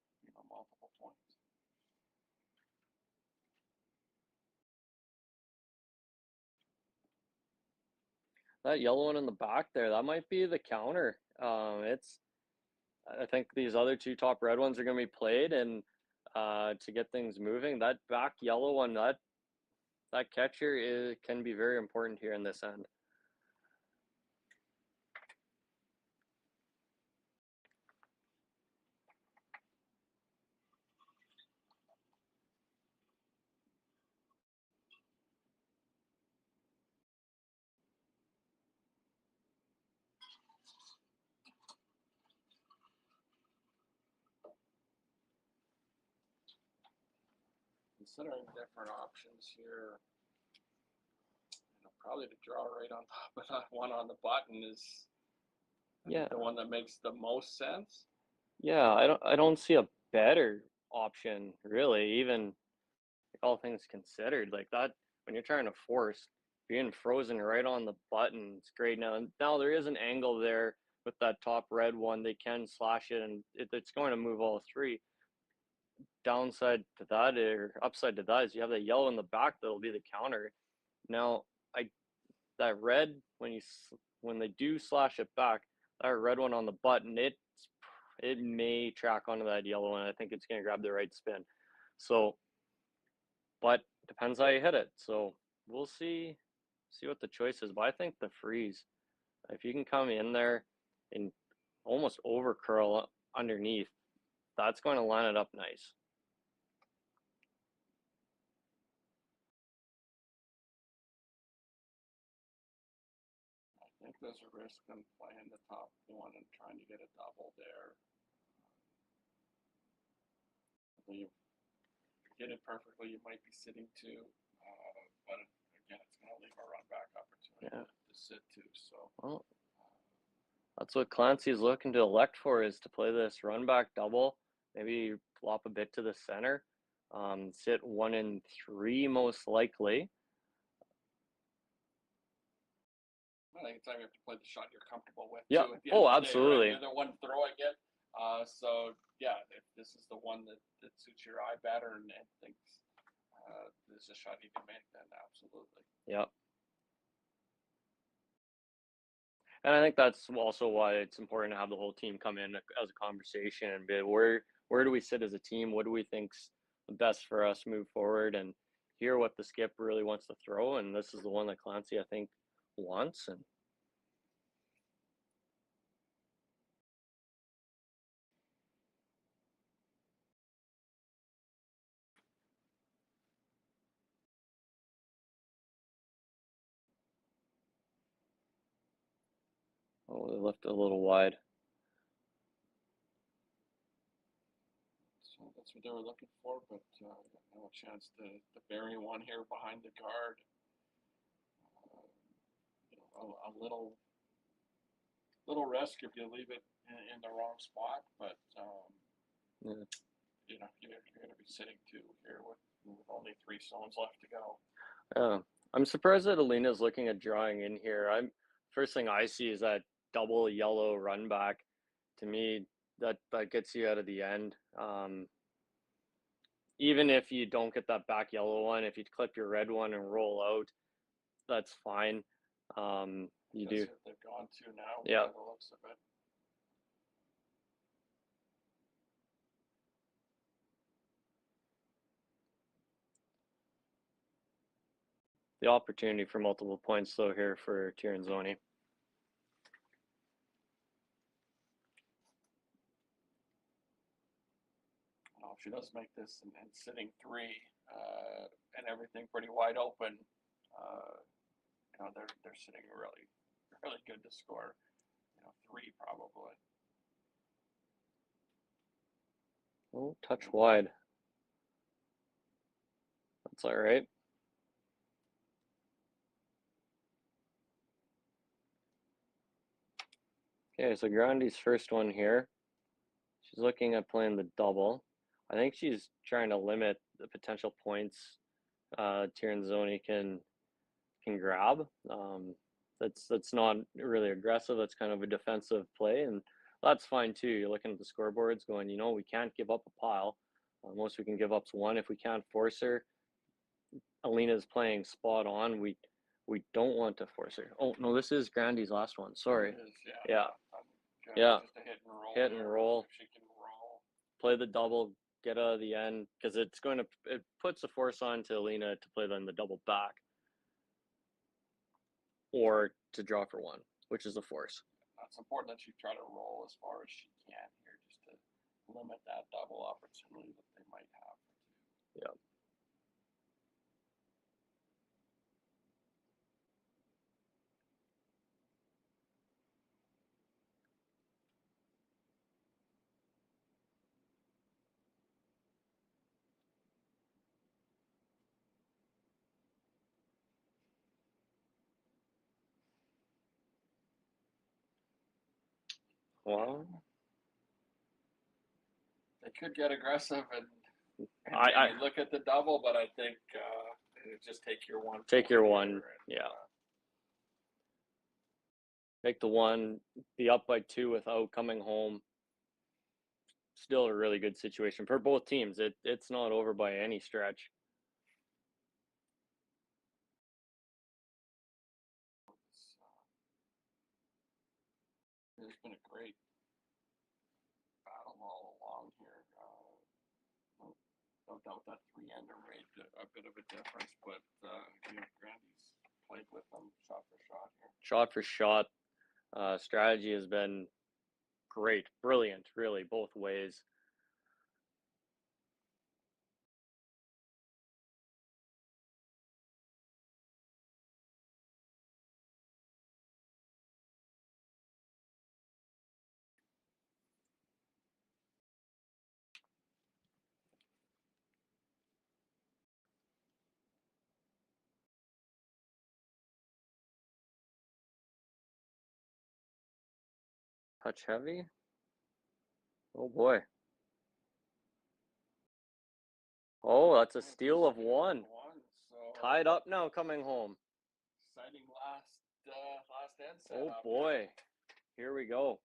multiple points. that yellow one in the back there, that might be the counter. I think these other two top red ones are going to be played, and to get things moving, that back yellow one, that catcher can be very important here in this end. Considering different options here, probably to draw right on top of that one on the button is the one that makes the most sense. Yeah, I don't see a better option really, even all things considered. Like that, when you're trying to force, being frozen right on the button, it's great. Now there is an angle there with that top red one. They can slash it, and it's going to move all three. Downside to that, or upside to that, is you have the yellow in the back that'll be the counter. Now, that red, when they do slash it back, that red one on the button, it may track onto that yellow one. I think it's going to grab the right spin. So, but depends how you hit it. So we'll see what the choice is. But I think the freeze, if you can come in there and almost over curl underneath, that's going to line it up nice. I think there's a risk in playing the top one and trying to get a double there. If you hit it perfectly, you might be sitting two, but again, it's going to leave a run back opportunity to sit two. So, well, that's what Clancy's looking to elect for, is to play this run back double. Maybe flop a bit to the center, sit 1 and 3 most likely. I think it's time you have to play the shot you're comfortable with. Yeah. Too, at the Oh, end of the absolutely. Day, right? You're the one throwing it. So yeah, if this is the one that suits your eye better and thinks this is a shot you can make, then absolutely. Yep. And I think that's also why it's important to have the whole team come in as a conversation and be, where do we sit as a team? What do we think's the best for us move forward, and hear what the skip really wants to throw. And this is the one that Clancy, I think, wants. And oh, they left it a little wide. So that's what they were looking for, but no chance to bury one here behind the guard. A little risk if you leave it in the wrong spot, but you're going to be sitting two here with only 3 stones left to go. I'm surprised that Alina's looking at drawing in here. First thing I see is that double yellow run back. To me, that gets you out of the end. Even if you don't get that back yellow one, if you clip your red one and roll out, that's fine. You do. They've gone to now. Yeah. By the looks of it. The opportunity for multiple points though here for Tirinzoni. If she does make this and sitting 3 and everything pretty wide open, they're sitting really good to score. 3 probably. Oh, touch wide. That's all right. Okay, so Grandy's first one here. She's looking at playing the double. I think she's trying to limit the potential points Tirinzoni can grab. That's not really aggressive. That's kind of a defensive play, and that's fine too. You're looking at the scoreboards going, we can't give up a pile. Most we can give up is 1 if we can't force her. Alina's playing spot on. We We don't want to force her. Oh, no, this is Grandy's last one. Sorry. It is, Yeah. Yeah. Just a hit and roll. Hit and roll. If she can roll. Play the double, get out of the end, because it puts a force on to Alina to play then the double back. Or to draw for one, which is a force. It's important that you try to roll as far as she can here, just to limit that double opportunity that they might have. Yeah. Well, They could get aggressive and I look at the double, but I think just take your one. take your one. Yeah. Take the one, be up by 2 without coming home. Still a really good situation for both teams. It's not over by any stretch. There's been a great battle all along here. No doubt that 3-ender made a bit of a difference, but Grandy's played with them shot for shot here. Shot for shot. Strategy has been great, brilliant, really, both ways. Touch heavy. Oh boy. Oh, that's a steal of 1. So Tied up now coming home. exciting last end set. Oh boy. Here we go.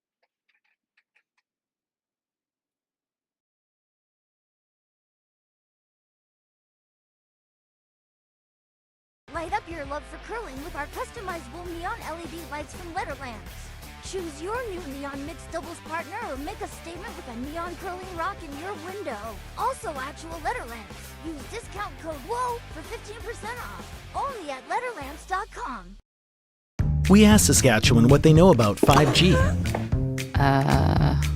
Light up your love for curling with our customizable neon LED lights from Letterlands. Choose your new neon mixed doubles partner or make a statement with a neon curling rock in your window. Also actual Letterlands. Use discount code WHOA for 15% off. Only at Letterlands.com. We asked Saskatchewan what they know about 5G.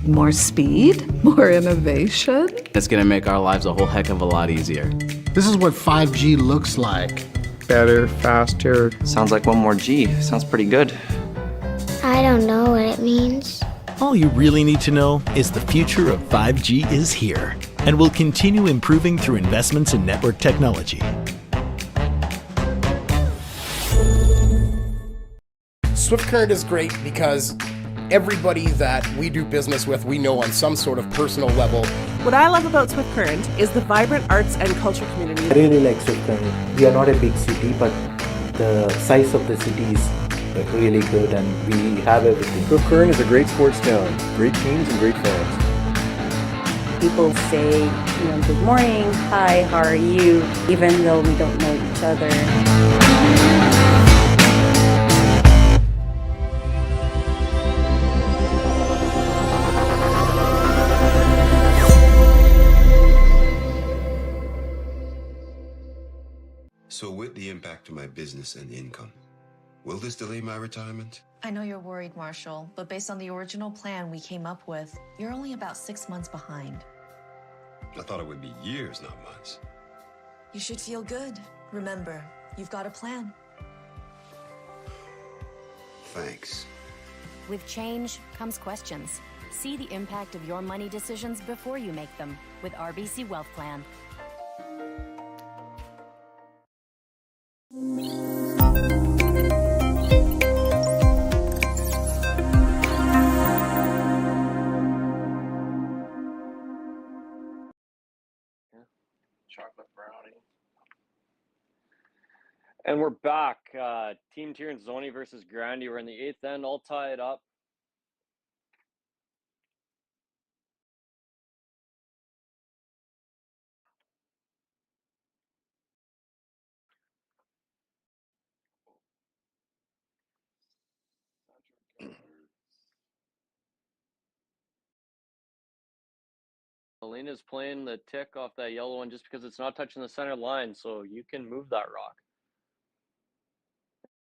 More speed, more innovation. It's gonna make our lives a whole heck of a lot easier. This is what 5G looks like. Better, faster. Sounds like one more G. Sounds pretty good. I don't know what it means. All you really need to know is the future of 5G is here and will continue improving through investments in network technology. Swift Current is great because everybody that we do business with, we know on some sort of personal level. What I love about Swift Current is the vibrant arts and culture community. I really like Swift Current. We are not a big city, but the size of the city is really good and we have everything. Swift Current is a great sports town, great teams and great fans. People say, good morning, hi, how are you, even though we don't know each other. So with the impact to my business and income, will this delay my retirement? I know you're worried, Marshall, but based on the original plan we came up with, you're only about 6 months behind. I thought it would be years, not months. You should feel good. Remember, you've got a plan. Thanks. With change comes questions. See the impact of your money decisions before you make them with RBC Wealth Plan. Chocolate brownie. And we're back. Team Tirinzoni versus Grandy. We're in the 8th end, all tied up. Selena's playing the tick off that yellow one just because it's not touching the center line, so you can move that rock.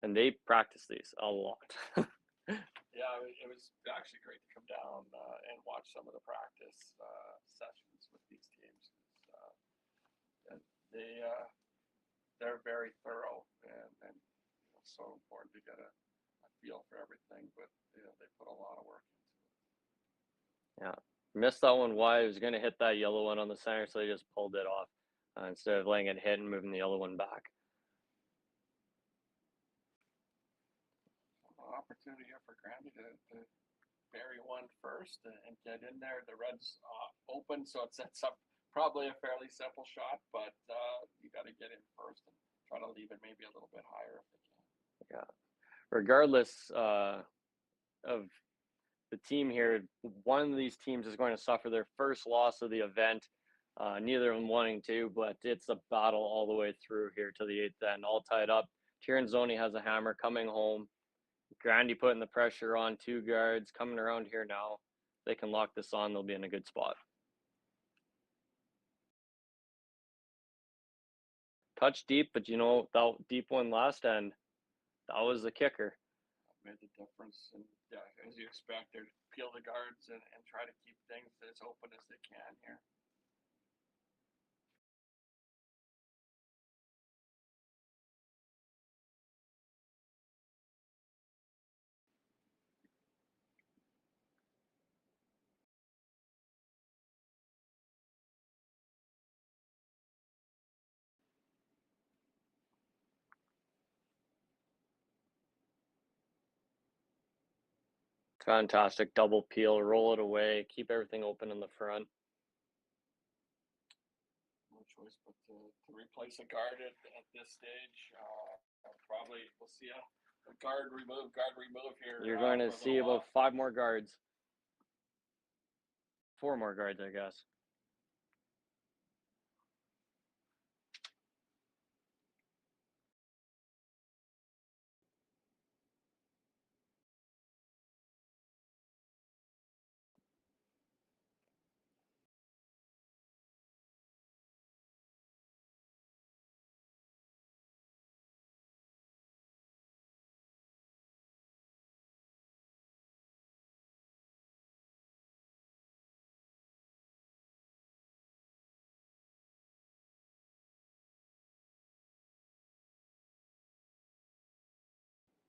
And they practice these a lot. Yeah, it was actually great to come down and watch some of the practice sessions with these teams. And they're very thorough and so important to get a feel for everything. But they put a lot of work into it. Yeah, missed that one wide. It was going to hit that yellow one on the center, so they just pulled it off instead of letting it hit and moving the yellow one back. Opportunity here for Grandy to bury one first and get in there. The red's open, so it sets up probably a fairly simple shot, but you got to get in first and try to leave it maybe a little bit higher if they can. Yeah, regardless of the team here, one of these teams is going to suffer their first loss of the event. Neither of them wanting to, but it's a battle all the way through here to the 8th end, all tied up. Tirinzoni has a hammer coming home. Grandy putting the pressure on 2 guards, coming around here now. They can lock this on, they'll be in a good spot. Touch deep, but that deep one last end, that was the kicker. Made the difference, and yeah, as you expect, they peel the guards and try to keep things as open as they can here. Fantastic double peel, roll it away, keep everything open in the front. No choice but to replace a guard at this stage. Probably we'll see a guard remove here. You're going to see about 5 more guards. 4 more guards, I guess.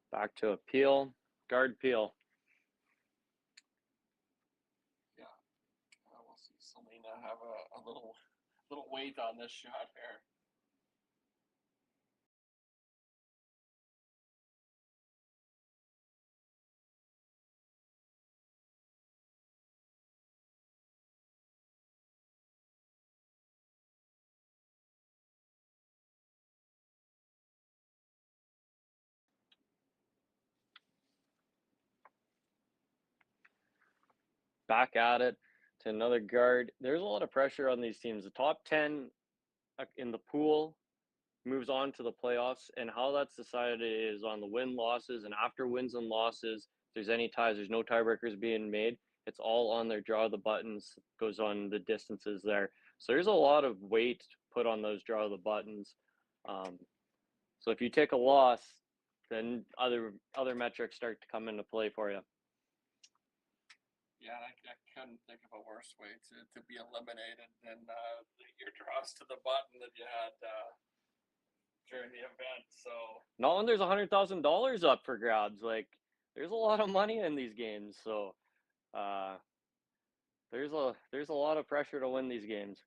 Back to a peel, guard peel. Yeah, we'll see Selena have a little weight on this shot here. Back at it to another guard. There's a lot of pressure on these teams. The top 10 in the pool moves on to the playoffs, and how that's decided is on the win losses, and after wins and losses, if there's any ties, there's no tiebreakers being made. It's all on their draw of the buttons, goes on the distances there. So there's a lot of weight put on those draw of the buttons. So if you take a loss, then other metrics start to come into play for you. Yeah, I couldn't think of a worse way to be eliminated than your draws to the button that you had during the event. So not when there's $100,000 up for grabs. Like, there's a lot of money in these games, so there's a lot of pressure to win these games.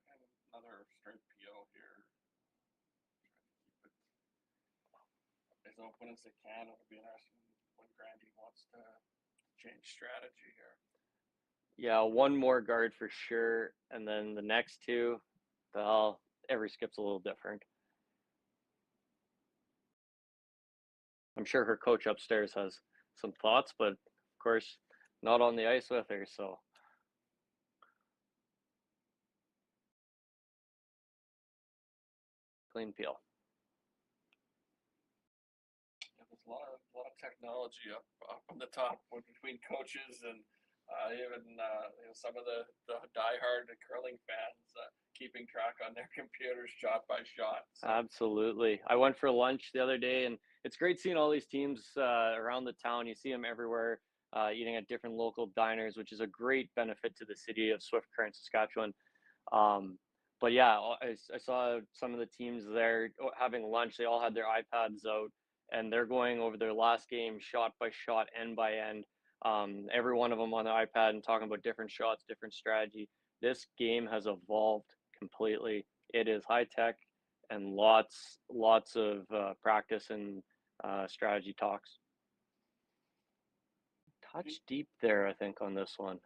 And another straight PO here. Try to keep it as open as they can. It'll be interesting when Grandy wants to change strategy here. Yeah, 1 more guard for sure, and then the next 2, every skip's a little different. I'm sure her coach upstairs has some thoughts, but of course, not on the ice with her, so. Clean peel. Yeah, there's a lot of technology up on the top between coaches and Even some of the diehard curling fans keeping track on their computers shot by shot. So. Absolutely. I went for lunch the other day, and it's great seeing all these teams around the town. You see them everywhere, eating at different local diners, which is a great benefit to the city of Swift Current, Saskatchewan. But yeah, I saw some of the teams there having lunch. They all had their iPads out, and they're going over their last game shot by shot, end by end. Every one of them on the iPad and talking about different shots, different strategy. This game has evolved completely. It is high tech and lots of practice and strategy talks. Touch deep there, I think, on this one.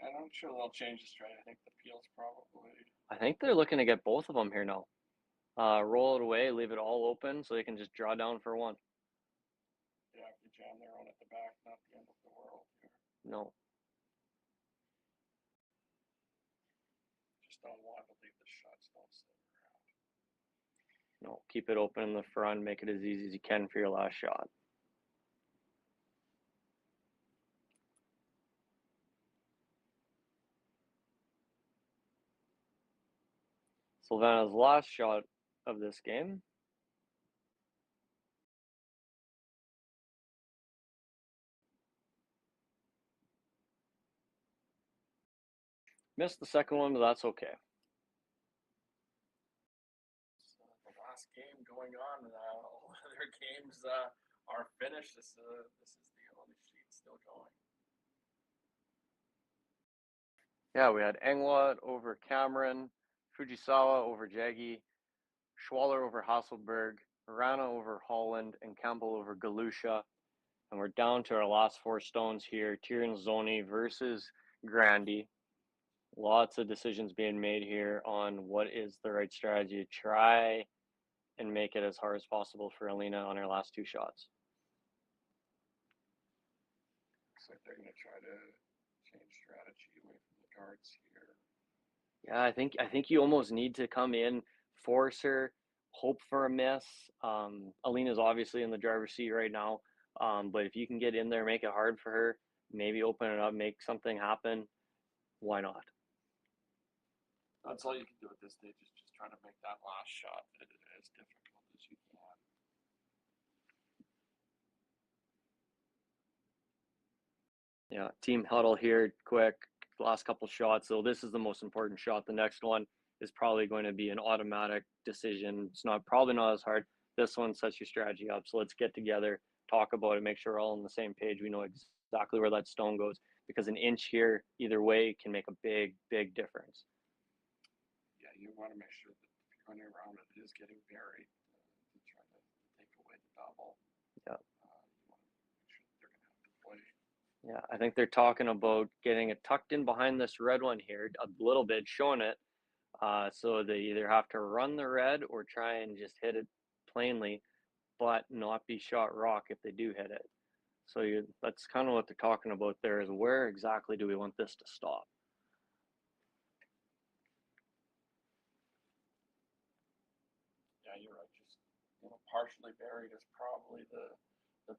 I'm sure they'll change the strategy. I think the peel's probably. I think they're looking to get both of them here now. Roll it away, leave it all open so they can just draw down for one. Yeah, if you jam their own at the back, not the end of the world here. No. Just don't want to leave the shots, don't sit around. No, keep it open in the front, make it as easy as you can for your last shot. Silvana's last shot of this game. Missed the second one, but that's okay. The last game going on, all other games are finished. This is the only sheet still going. Yeah, we had Engwad over Cameron, Fujisawa over Jaggi, Schwaller over Hasselberg, Rana over Holland, and Campbell over Galusha. And we're down to our last four stones here. Tirinzoni versus Grandy. Lots of decisions being made here on what is the right strategy to try and make it as hard as possible for Alina on her last two shots. Looks like they're going to try to change strategy away from the guards here. Yeah, I think you almost need to come in, force her, hope for a miss. Alina's obviously in the driver's seat right now, but if you can get in there, make it hard for her, maybe open it up, make something happen, why not? That's all you can do at this stage, is just try to make that last shot as difficult as you can. Yeah, team huddle here, quick, last couple shots. So this is the most important shot. The next one is probably going to be an automatic decision. It's probably not as hard. This one sets your strategy up. So let's get together, talk about it, make sure we're all on the same page. We know exactly where that stone goes, because an inch here, either way, can make a big, big difference. Yeah, you want to make sure that if you're running around, it is getting buried to try to take away the double. Yeah. You want to make sure that they're going to have to play. Yeah, I think they're talking about getting it tucked in behind this red one here a little bit, showing it. So they either have to run the red or try and just hit it plainly, but not be shot rock if they do hit it. So that's kind of what they're talking about there, is where exactly do we want this to stop? Yeah, you're right. Just partially buried is probably the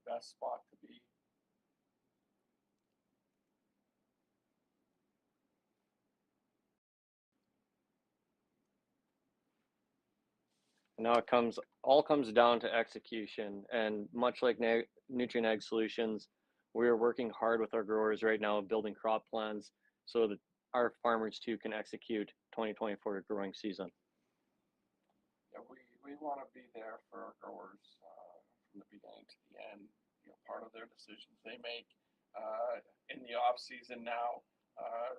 best spot to be. Now it all comes down to execution, and much like Nutrien Ag Solutions, we are working hard with our growers right now, building crop plans so that our farmers too can execute 2024 growing season. Yeah, we want to be there for our growers from the beginning to the end. Part of their decisions they make in the off season now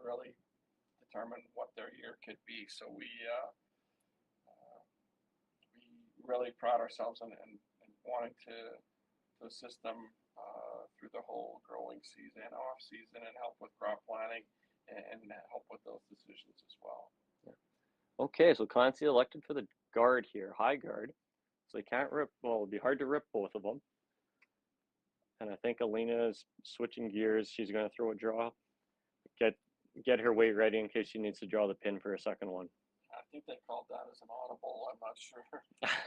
really determine what their year could be. So we really pride ourselves in wanting to assist them through the whole growing season, off season, and help with crop planning and help with those decisions as well. Yeah. Okay, so Clancy elected for the guard here, high guard. So they can't rip, well, it'd be hard to rip both of them. And I think Alina is switching gears. She's going to throw a draw, get her weight ready in case she needs to draw the pin for a second one. I think they called that as an audible. I'm not sure.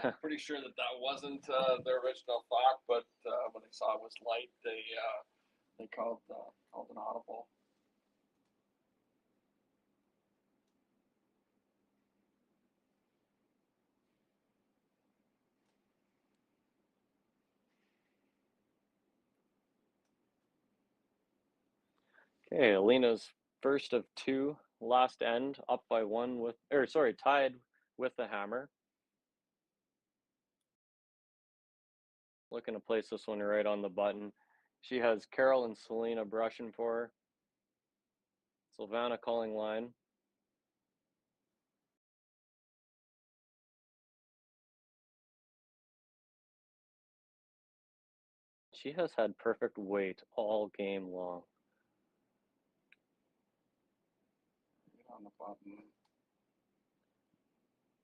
I'm pretty sure that wasn't their original thought, but when they saw it was light, they called called an audible. Okay, Alina's first of two, last end, up by one with, tied with the hammer. Looking to place this one right on the button. She has Carol and Selena brushing for her. Silvana calling line. She has had perfect weight all game long. On the button.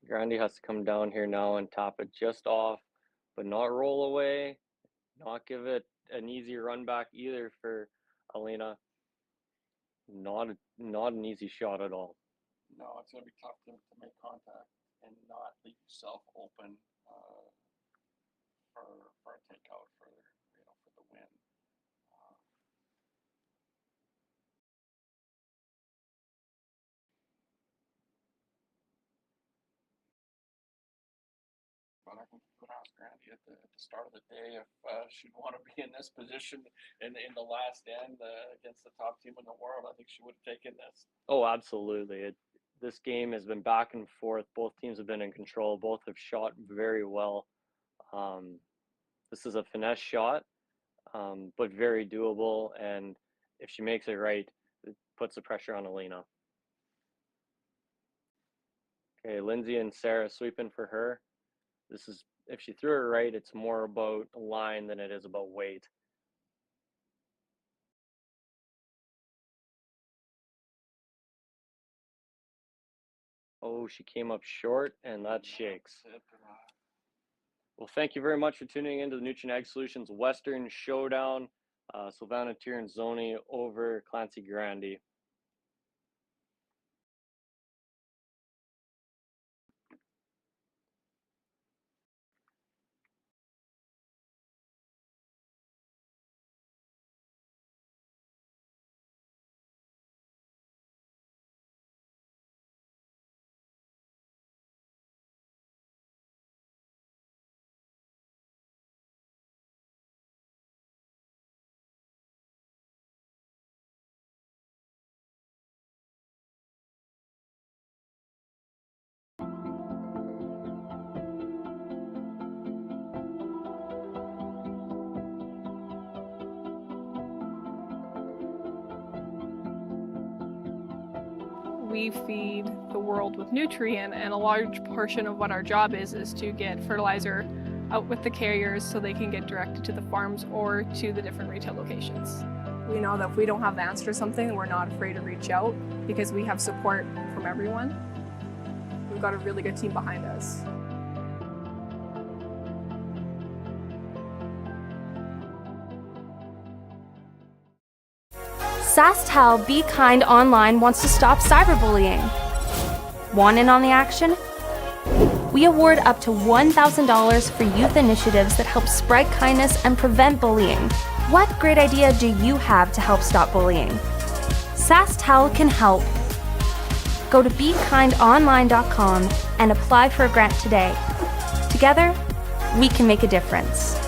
Grandy has to come down here now and tap it just off, but not roll away, not give it an easy run back either for Alina. Not an easy shot at all. No, it's going to be tough to make contact and not leave yourself open for a takeout for the win. But I could ask Grandy at the start of the day if she'd want to be in this position in the last end against the top team in the world. I think she would have taken this. Oh, absolutely. This game has been back and forth. Both teams have been in control. Both have shot very well. This is a finesse shot, but very doable. And if she makes it right, it puts the pressure on Alina. Okay, Lindsay and Sarah sweeping for her. This is, if she threw it right, it's more about line than it is about weight. Oh, she came up short, and that shakes. Well, thank you very much for tuning into the Nutrien Ag Solutions Western Showdown. Silvana Tirinzoni over Clancy Grandy. We feed the world with Nutrien, and a large portion of what our job is to get fertilizer out with the carriers so they can get directed to the farms or to the different retail locations. We know that if we don't have the answer to something, we're not afraid to reach out because we have support from everyone. We've got a really good team behind us. SaskTel Be Kind Online wants to stop cyberbullying. Want in on the action? We award up to $1,000 for youth initiatives that help spread kindness and prevent bullying. What great idea do you have to help stop bullying? SaskTel can help. Go to BeKindOnline.com and apply for a grant today. Together, we can make a difference.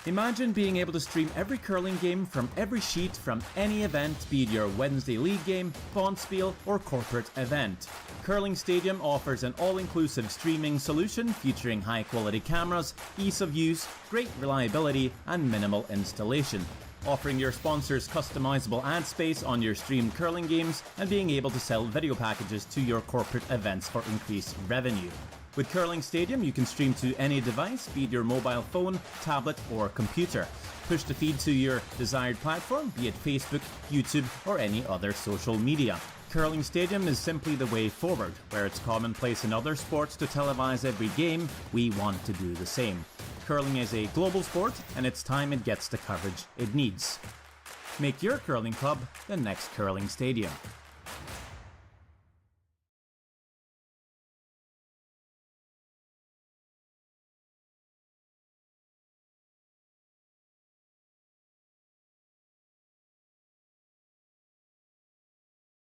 Imagine being able to stream every curling game from every sheet from any event, be it your Wednesday league game, bonspiel, or corporate event. Curling Stadium offers an all-inclusive streaming solution featuring high-quality cameras, ease of use, great reliability, and minimal installation. Offering your sponsors customizable ad space on your streamed curling games and being able to sell video packages to your corporate events for increased revenue. With Curling Stadium, you can stream to any device, be it your mobile phone, tablet, or computer. Push the feed to your desired platform, be it Facebook, YouTube, or any other social media. Curling Stadium is simply the way forward. Where it's commonplace in other sports to televise every game, we want to do the same. Curling is a global sport, and it's time it gets the coverage it needs. Make your curling club the next Curling Stadium.